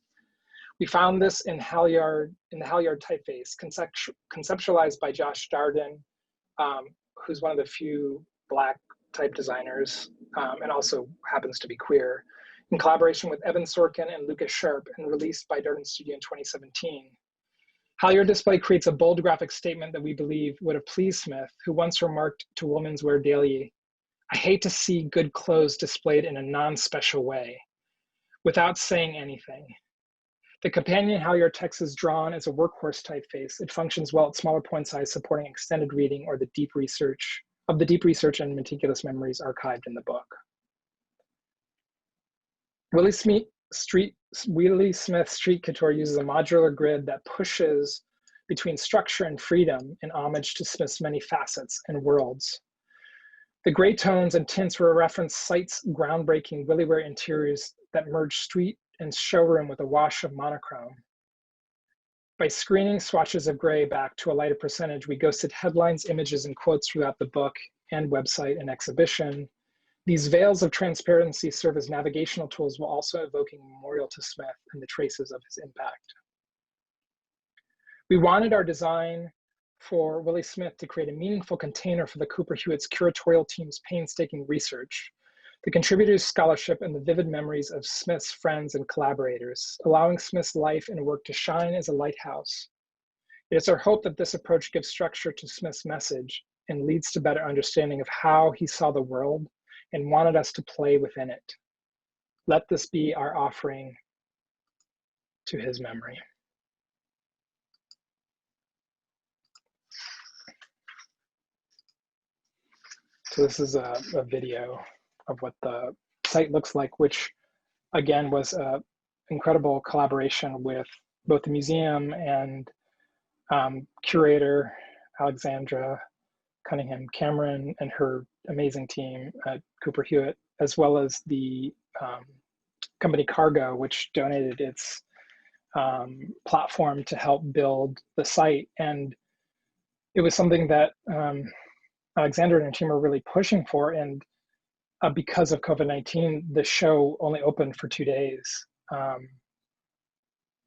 We found this in the Halyard typeface, conceptualized by Josh Darden, who's one of the few Black type designers and also happens to be queer, in collaboration with Evan Sorkin and Lucas Sharp, and released by Darden Studio in 2017. Halyard display creates a bold graphic statement that we believe would have pleased Smith, who once remarked to Women's Wear Daily, "I hate to see good clothes displayed in a non-special way, without saying anything." The companion Halyard text is drawn as a workhorse typeface. It functions well at smaller point size, supporting extended reading or the deep research and meticulous memories archived in the book. Willie Smith Street Couture uses a modular grid that pushes between structure and freedom in homage to Smith's many facets and worlds. The gray tones and tints were a reference Sight's groundbreaking Willie Ware interiors that merged street and showroom with a wash of monochrome. By screening swatches of gray back to a lighter percentage, we ghosted headlines, images, and quotes throughout the book and website and exhibition. These veils of transparency serve as navigational tools while also evoking a memorial to Smith and the traces of his impact. We wanted our design for Willie Smith to create a meaningful container for the Cooper Hewitt's curatorial team's painstaking research, the contributors' scholarship, and the vivid memories of Smith's friends and collaborators, allowing Smith's life and work to shine as a lighthouse. It is our hope that this approach gives structure to Smith's message and leads to better understanding of how he saw the world and wanted us to play within it. Let this be our offering to his memory. So this is a video of what the site looks like, which again was an incredible collaboration with both the museum and curator Alexandra Cunningham Cameron and her amazing team at Cooper Hewitt, as well as the company Cargo, which donated its platform to help build the site. And it was something that Alexander and her team were really pushing for. And because of COVID-19, the show only opened for 2 days.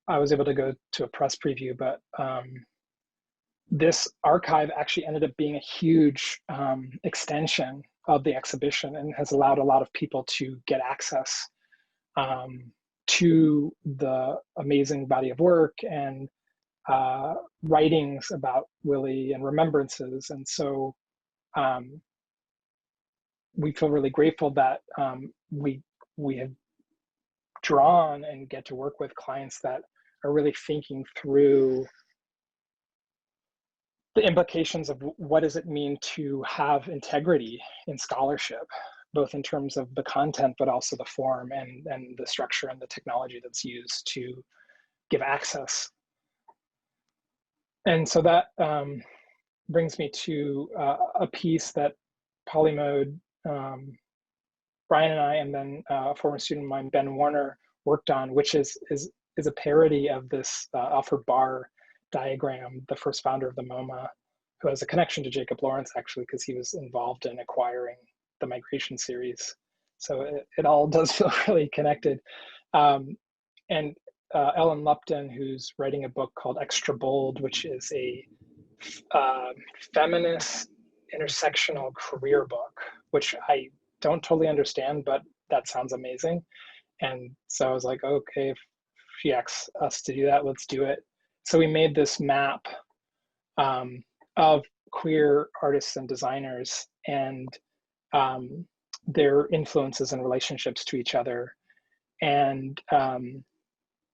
I was able to go to a press preview, but this archive actually ended up being a huge extension of the exhibition and has allowed a lot of people to get access to the amazing body of work and writings about Willie and remembrances. And so we feel really grateful that we have drawn and get to work with clients that are really thinking through the implications of what does it mean to have integrity in scholarship, both in terms of the content, but also the form and the structure and the technology that's used to give access. And so that brings me to a piece that Polymode, Brian and I, and then a former student of mine, Ben Warner, worked on, which is a parody of this Alfred Barr diagram, the first founder of the MoMA, who has a connection to Jacob Lawrence, actually, because he was involved in acquiring the migration series. So it all does feel really connected. And Ellen Lupton, who's writing a book called Extra Bold, which is a feminist intersectional career book, which I don't totally understand, but that sounds amazing. And so I was like, okay, if she asks us to do that, let's do it. So we made this map of queer artists and designers and their influences and relationships to each other. And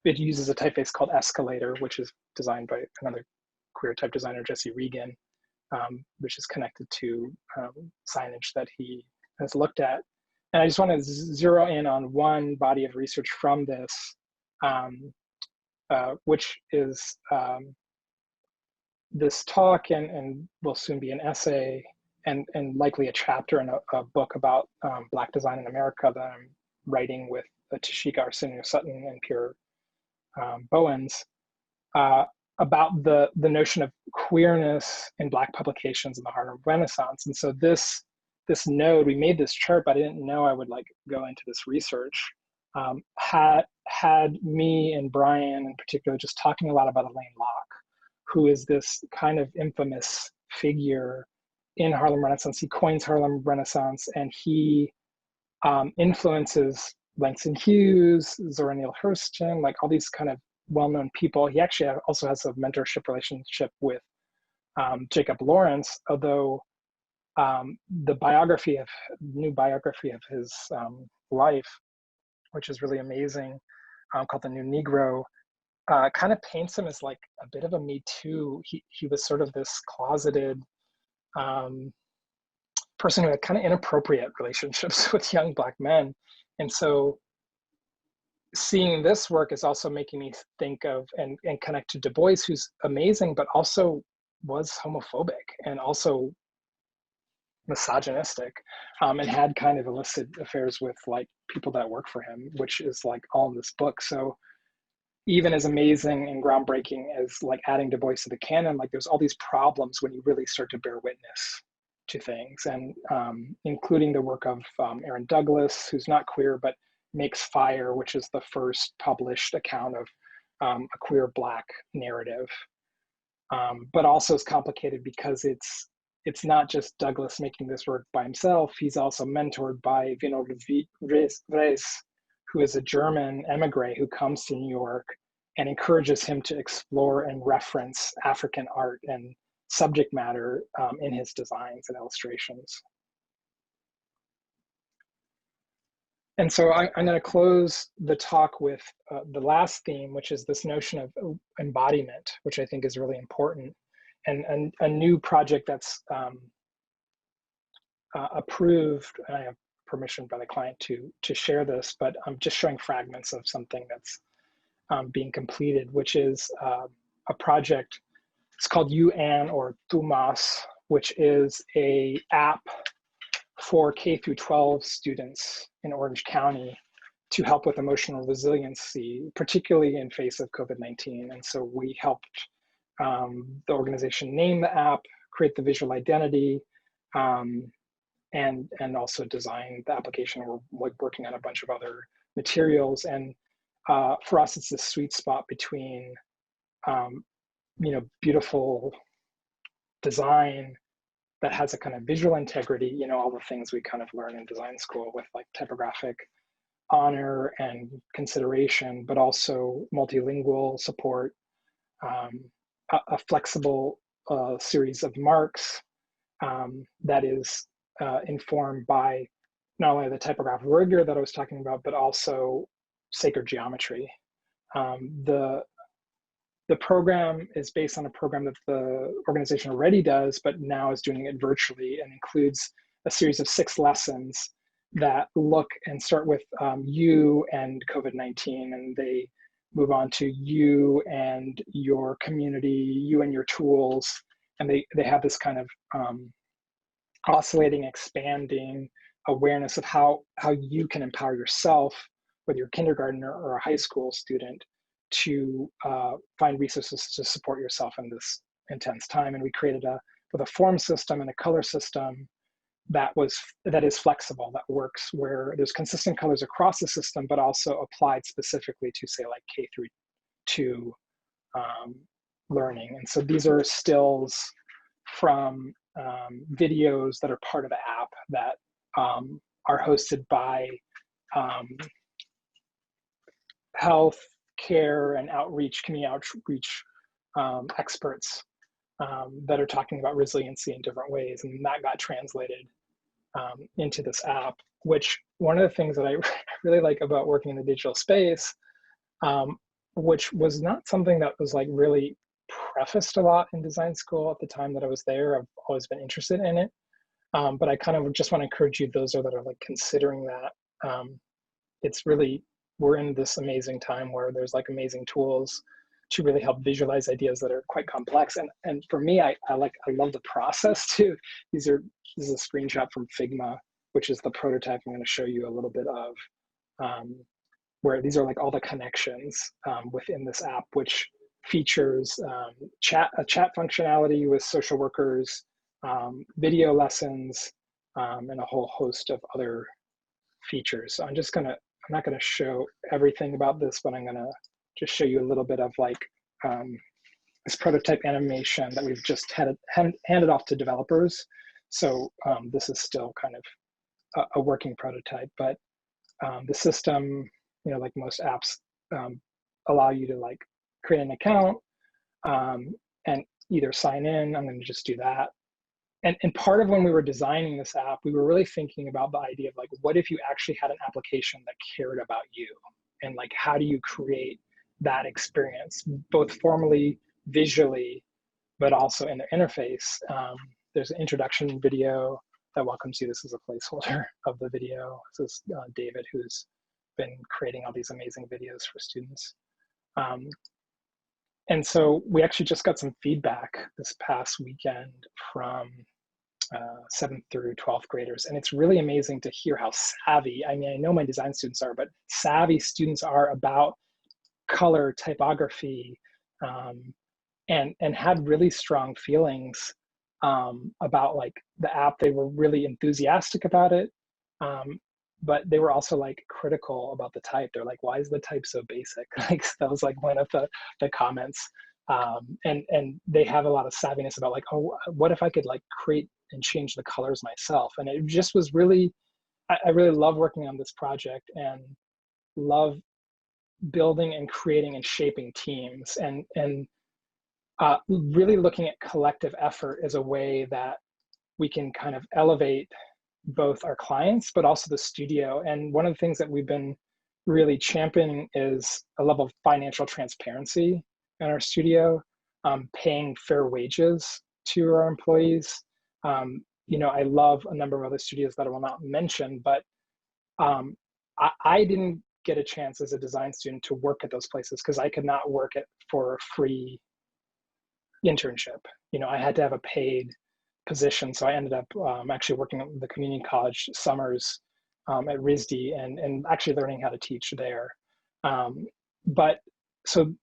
it uses a typeface called Escalator, which is designed by another queer type designer, Jesse Regan, which is connected to signage that he has looked at. And I just want to zero in on one body of research from this, which is this talk and will soon be an essay and likely a chapter in a book about Black design in America that I'm writing with Tashika Arsenio-Sutton and Pierre Bowens, about the notion of queerness in Black publications in the Harlem Renaissance. And so this node, we made this chart, but I didn't know I would go into this research. Had me and Brian in particular just talking a lot about Elaine Locke, who is this kind of infamous figure in Harlem Renaissance. He coins Harlem Renaissance, and he influences Langston Hughes, Zora Neale Hurston, like all these kind of well-known people. He actually also has a mentorship relationship with Jacob Lawrence, although the new biography of his life, which is really amazing, called The New Negro, kind of paints him as like a bit of a Me Too. He was sort of this closeted person who had kind of inappropriate relationships with young Black men. And so seeing this work is also making me think of and connect to Du Bois, who's amazing, but also was homophobic and also misogynistic, and had kind of illicit affairs with like people that work for him, which is like all in this book. So even as amazing and groundbreaking as like adding Du Bois to the canon, like there's all these problems when you really start to bear witness to things, and including the work of Aaron Douglas, who's not queer, but makes Fire, which is the first published account of a queer Black narrative, but also is complicated because it's not just Douglas making this work by himself. He's also mentored by Vinod Reis, who is a German emigre who comes to New York and encourages him to explore and reference African art and subject matter in his designs and illustrations. And so I'm going to close the talk with the last theme, which is this notion of embodiment, which I think is really important, and a new project that's approved, and I have permission by the client to share this, but I'm just showing fragments of something that's being completed, which is a project. It's called UAN, or Tumas, which is a app for K through 12 students in Orange County to help with emotional resiliency, particularly in face of COVID-19. And so we helped the organization name the app, create the visual identity, and also design the application. We're like working on a bunch of other materials. And for us, it's the sweet spot between, beautiful design that has a kind of visual integrity, all the things we kind of learn in design school with like typographic honor and consideration, but also multilingual support, a flexible series of marks that is informed by not only the typographic rigor that I was talking about, but also sacred geometry. The program is based on a program that the organization already does, but now is doing it virtually, and includes a series of 6 lessons that look and start with you and COVID-19, and they move on to you and your community, you and your tools, and they have this kind of oscillating, expanding awareness of how you can empower yourself, whether you're a kindergartner or a high school student, to find resources to support yourself in this intense time. And we created with a form system and a color system that is flexible, that works, where there's consistent colors across the system, but also applied specifically to, say, like K through 2 learning. And so these are stills from videos that are part of the app that are hosted by health care and community outreach experts that are talking about resiliency in different ways. And that got translated into this app, which one of the things that I really like about working in the digital space, which was not something that was like really prefaced a lot in design school at the time that I was there. I've always been interested in it. But I kind of just want to encourage you, those that are like considering that, it's really, we're in this amazing time where there's like amazing tools to really help visualize ideas that are quite complex. And for me, I love the process too. This is a screenshot from Figma, which is the prototype I'm going to show you a little bit of, where these are like all the connections within this app, which features a chat functionality with social workers, video lessons, and a whole host of other features. So I'm not going to show everything about this, but I'm going to just show you a little bit of like this prototype animation that we've just handed off to developers. So this is still kind of a working prototype, but the system, like most apps, allow you to like create an account and either sign in. I'm going to just do that. And part of when we were designing this app, we were really thinking about the idea of like, what if you actually had an application that cared about you? And like, how do you create that experience, both formally, visually, but also in the interface? There's an introduction video that welcomes you. This is a placeholder of the video. This is David, who's been creating all these amazing videos for students. And so we actually just got some feedback this past weekend from 7th through 12th graders. And it's really amazing to hear how savvy, I mean, I know my design students are, but savvy students are about color, typography, and had really strong feelings about like the app. They were really enthusiastic about it. But they were also like critical about the type. They're like, why is the type so basic? Like that was like one of the comments. And they have a lot of savviness about like, oh, what if I could like create and change the colors myself? And it just was really, I really love working on this project and love building and creating and shaping teams, and really looking at collective effort as a way that we can kind of elevate both our clients, but also the studio. And one of the things that we've been really championing is a level of financial transparency in our studio, paying fair wages to our employees. I love a number of other studios that I will not mention, but I didn't get a chance as a design student to work at those places because I could not work for a free internship. I had to have a paid position. So I ended up actually working at the community college summers at RISD and actually learning how to teach there. But so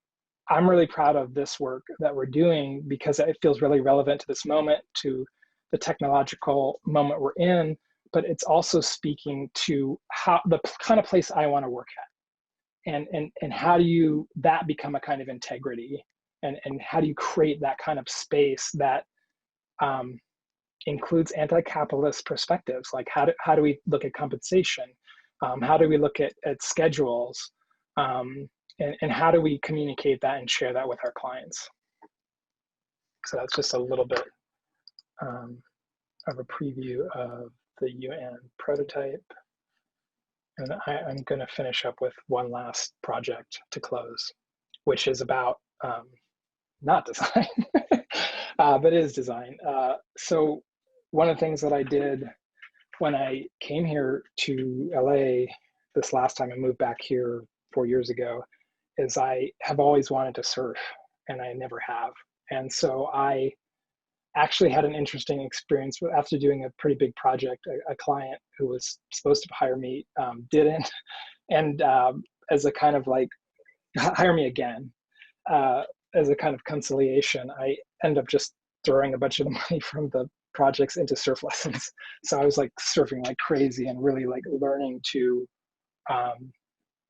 I'm really proud of this work that we're doing because it feels really relevant to this moment, to the technological moment we're in, but it's also speaking to how the kind of place I want to work at. And how do you that become a kind of integrity, and how do you create that kind of space that includes anti-capitalist perspectives, like how do we look at compensation, how do we look at schedules, and how do we communicate that and share that with our clients. So that's just a little bit of a preview of the UN prototype. And I'm going to finish up with one last project to close, which is about not design, but is design. So one of the things that I did when I came here to LA this last time, I moved back here 4 years ago, is I have always wanted to surf, and I never have. And so I actually had an interesting experience after doing a pretty big project. A client who was supposed to hire me didn't, and as a kind of like, hire me again, as a kind of conciliation, I ended up just throwing a bunch of the money from the projects into surf lessons. So I was like surfing like crazy and really like learning to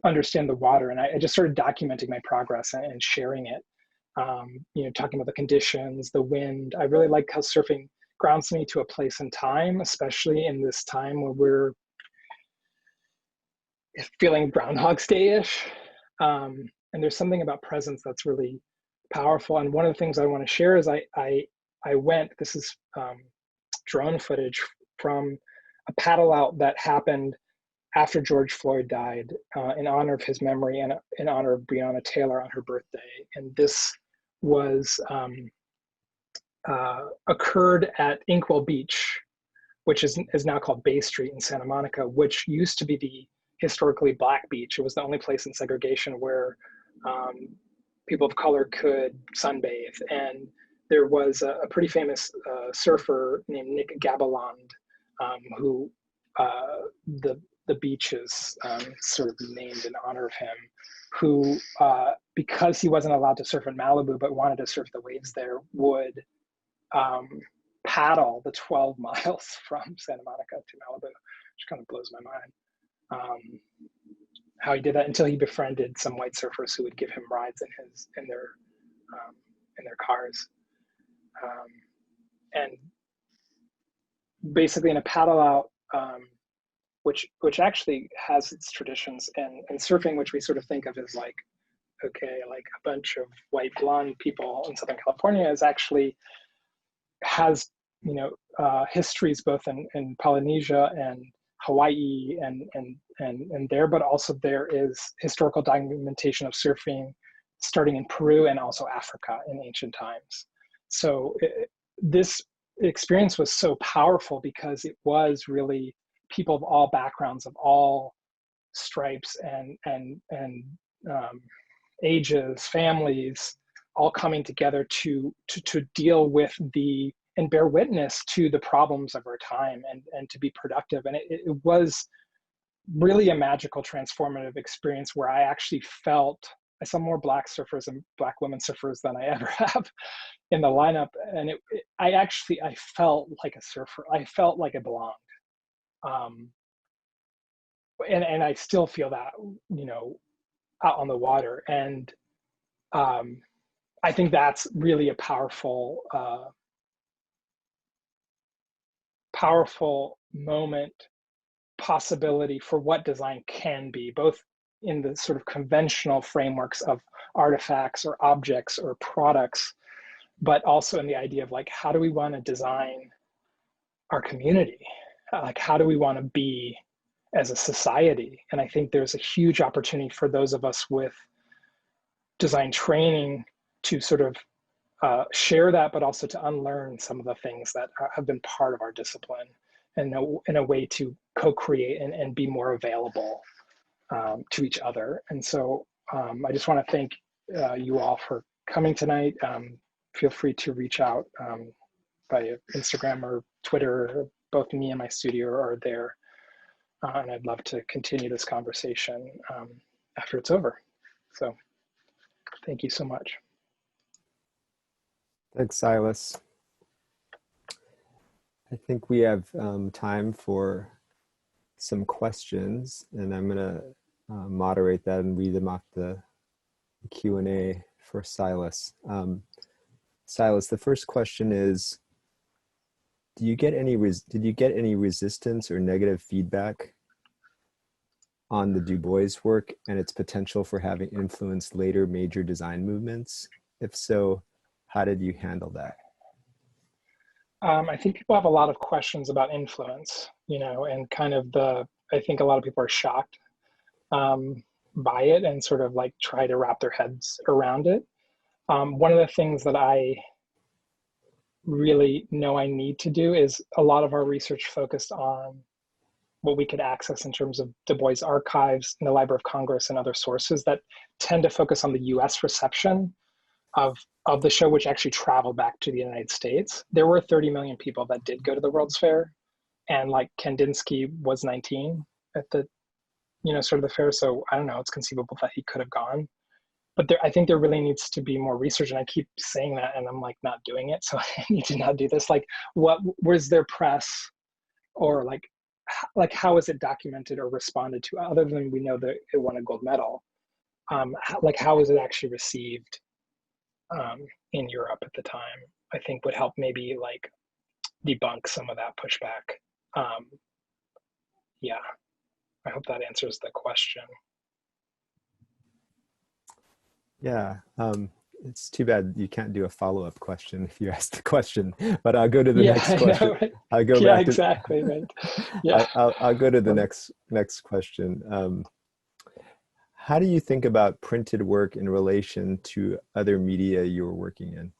understand the water. And I just started documenting my progress and sharing it. Talking about the conditions, the wind. I really like how surfing grounds me to a place and time, especially in this time where we're feeling Groundhog's Day-ish. And there's something about presence that's really powerful. And one of the things I want to share is I went, this is drone footage from a paddle out that happened after George Floyd died, in honor of his memory and in honor of Breonna Taylor on her birthday. And this was occurred at Inkwell Beach, which is now called Bay Street in Santa Monica, which used to be the historically Black beach. It was the only place in segregation where people of color could sunbathe. And there was a pretty famous surfer named Nick Gabiland, who the beach is sort of named in honor of him, who, because he wasn't allowed to surf in Malibu, but wanted to surf the waves there, would paddle the 12 miles from Santa Monica to Malibu, which kind of blows my mind. How he did that until he befriended some white surfers who would give him rides in their cars. And basically in a paddle out, which actually has its traditions, and surfing, which we sort of think of as like, okay, like a bunch of white blonde people in Southern California, is actually has histories both in Polynesia and Hawaii and there, but also there is historical documentation of surfing starting in Peru and also Africa in ancient times. So this experience was so powerful because it was really people of all backgrounds, of all stripes and ages, families, all coming together to deal with and bear witness to the problems of our time and to be productive. And it was really a magical, transformative experience where I actually felt, I saw more Black surfers and Black women surfers than I ever have in the lineup. And I felt like a surfer. I felt like I belonged. And I still feel that, out on the water. And I think that's really a powerful moment, possibility for what design can be, both in the sort of conventional frameworks of artifacts or objects or products, but also in the idea of like, how do we want to design our community? Like, how do we want to be as a society? And I think there's a huge opportunity for those of us with design training to sort of share that, but also to unlearn some of the things that have been part of our discipline, and in a way to co-create and be more available to each other. And so I just want to thank you all for coming tonight. Feel free to reach out by Instagram or Twitter. Both me and my studio are there. and I'd love to continue this conversation after it's over. So thank you so much. Thanks, Silas. I think we have time for some questions, and I'm going to moderate that and read them off the Q&A for Silas. Silas, the first question is, did you get any resistance or negative feedback on the Du Bois work and its potential for having influenced later major design movements? If so, how did you handle that? I think people have a lot of questions about influence, and kind of I think a lot of people are shocked by it and sort of like try to wrap their heads around it. One of the things that I really know I need to do is a lot of our research focused on what we could access in terms of Du Bois archives in the Library of Congress and other sources that tend to focus on the US reception of the show, which actually traveled back to the United States. There were 30 million people that did go to the World's Fair, and like Kandinsky was 19 at the, sort of the fair. So I don't know, it's conceivable that he could have gone. But I think there really needs to be more research, and I keep saying that, and I'm like not doing it. So I need to not do this. Like, what was their press, or like how is it documented or responded to, other than we know that it won a gold medal? How is it actually received in Europe at the time? I think would help maybe like debunk some of that pushback. Yeah, I hope that answers the question. Yeah, it's too bad you can't do a follow-up question if you ask the question, but I'll go to the next question. Know, right? I'll go yeah, back to, exactly, right. Yeah. I'll go to the next question. How do you think about printed work in relation to other media you're working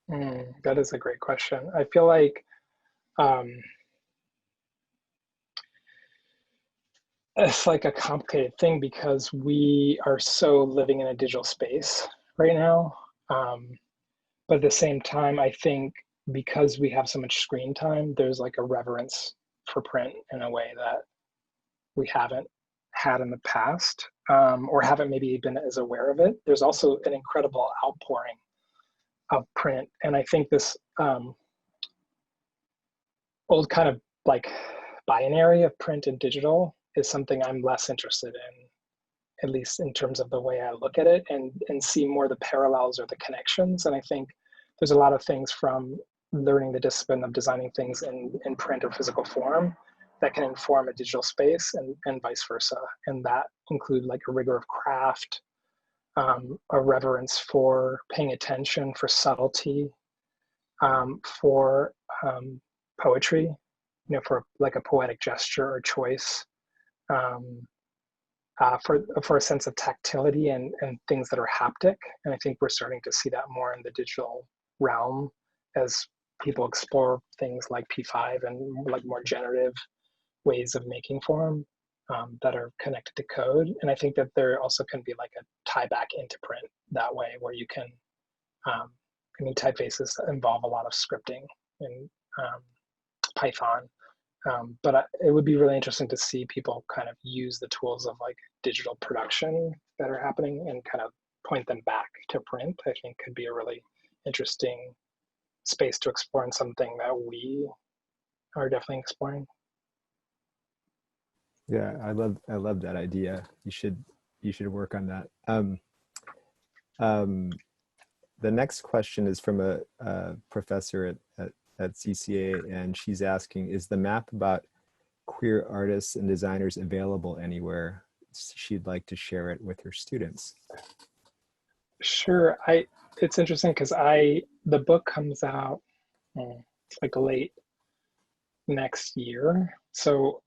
in? That is a great question. I feel like it's like a complicated thing because we are so living in a digital space right now. But at the same time, I think because we have so much screen time, there's like a reverence for print in a way that we haven't had in the past, or haven't maybe been as aware of it. There's also an incredible outpouring of print. And I think this old kind of like binary of print and digital is something I'm less interested in, at least in terms of the way I look at it, and see more the parallels or the connections. And I think there's a lot of things from learning the discipline of designing things in print or physical form that can inform a digital space, and vice versa. And that include like a rigor of craft, a reverence for paying attention, for subtlety, for poetry, for like a poetic gesture or choice, for a sense of tactility and things that are haptic. And I think we're starting to see that more in the digital realm as people explore things like P5 and like more generative ways of making form that are connected to code. And I think that there also can be like a tie back into print that way, where you can, typefaces involve a lot of scripting in Python. But it would be really interesting to see people kind of use the tools of like digital production that are happening and kind of point them back to print. I think could be a really interesting space to explore, and something that we are definitely exploring. Yeah, I love that idea. You should work on that. The next question is from a professor at CCA, and she's asking, is the map about queer artists and designers available anywhere? She'd like to share it with her students. Sure. It's interesting because the book comes out like late next year. So,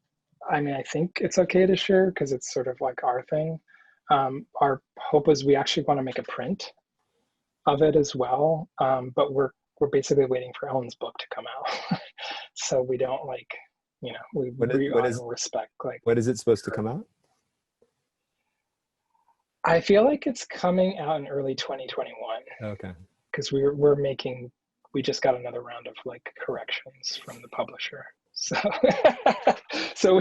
I think it's okay to share because it's sort of like our thing. Our hope is we actually want to make a print of it as well. But we're basically waiting for Ellen's book to come out. So we don't like, we respect like. What is it supposed to come out? I feel like it's coming out in early 2021. Okay. Because we just got another round of like corrections from the publisher. So, so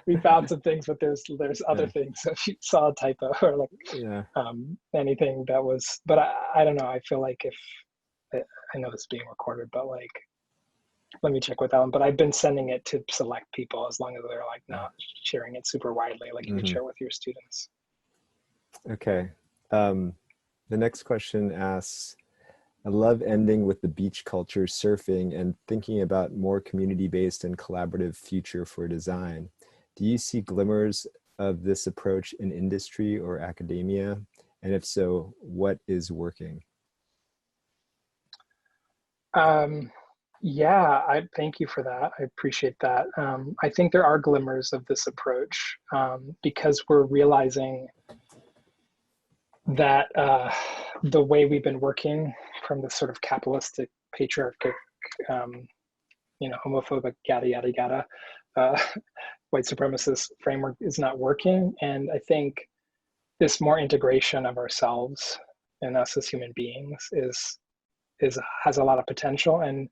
we found some things, but there's other things. So if you saw a typo or like anything that was, but I don't know. I feel like if I know this is being recorded, but like, let me check with Ellen. But I've been sending it to select people as long as they're like not sharing it super widely. Like you can share with your students. Okay. The next question asks, I love ending with the beach culture, surfing, and thinking about more community-based and collaborative future for design. Do you see glimmers of this approach in industry or academia? And if so, what is working? Yeah, I thank you for that. I appreciate that. I think there are glimmers of this approach because we're realizing that the way we've been working from this sort of capitalistic, patriarchic, homophobic, yada, yada, yada, white supremacist framework is not working. And I think this more integration of ourselves and us as human beings has a lot of potential. And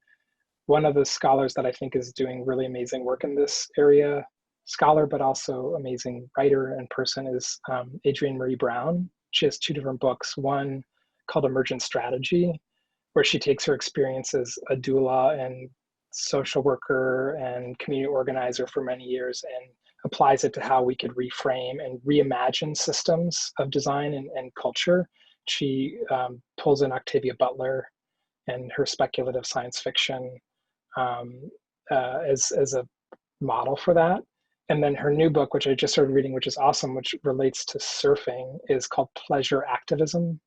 one of the scholars that I think is doing really amazing work in this area, scholar, but also amazing writer and person, is Adrienne Maree Brown. She has 2 different books, one called Emergent Strategy, where she takes her experience as a doula and social worker and community organizer for many years and applies it to how we could reframe and reimagine systems of design and culture. She pulls in Octavia Butler and her speculative science fiction as a model for that. And then her new book, which I just started reading, which is awesome, which relates to surfing, is called Pleasure Activism,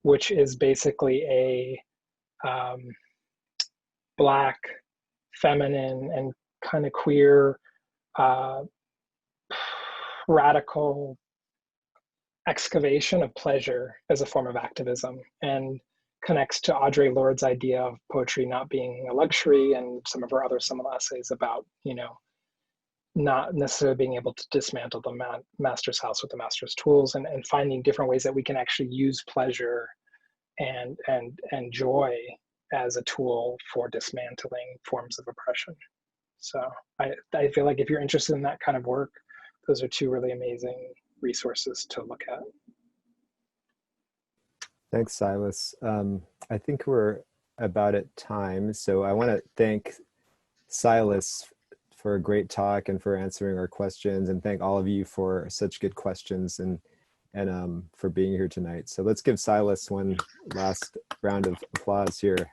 which is basically a Black, feminine, and kind of queer, radical excavation of pleasure as a form of activism, and connects to Audre Lorde's idea of poetry not being a luxury, and some of her other seminal essays about, not necessarily being able to dismantle the master's house with the master's tools, and finding different ways that we can actually use pleasure and joy as a tool for dismantling forms of oppression. So I feel like if you're interested in that kind of work, those are 2 really amazing resources to look at. Thanks, Silas. I think we're about at time. So I want to thank Silas for a great talk and for answering our questions, and thank all of you for such good questions and for being here tonight. So let's give Silas one last round of applause here.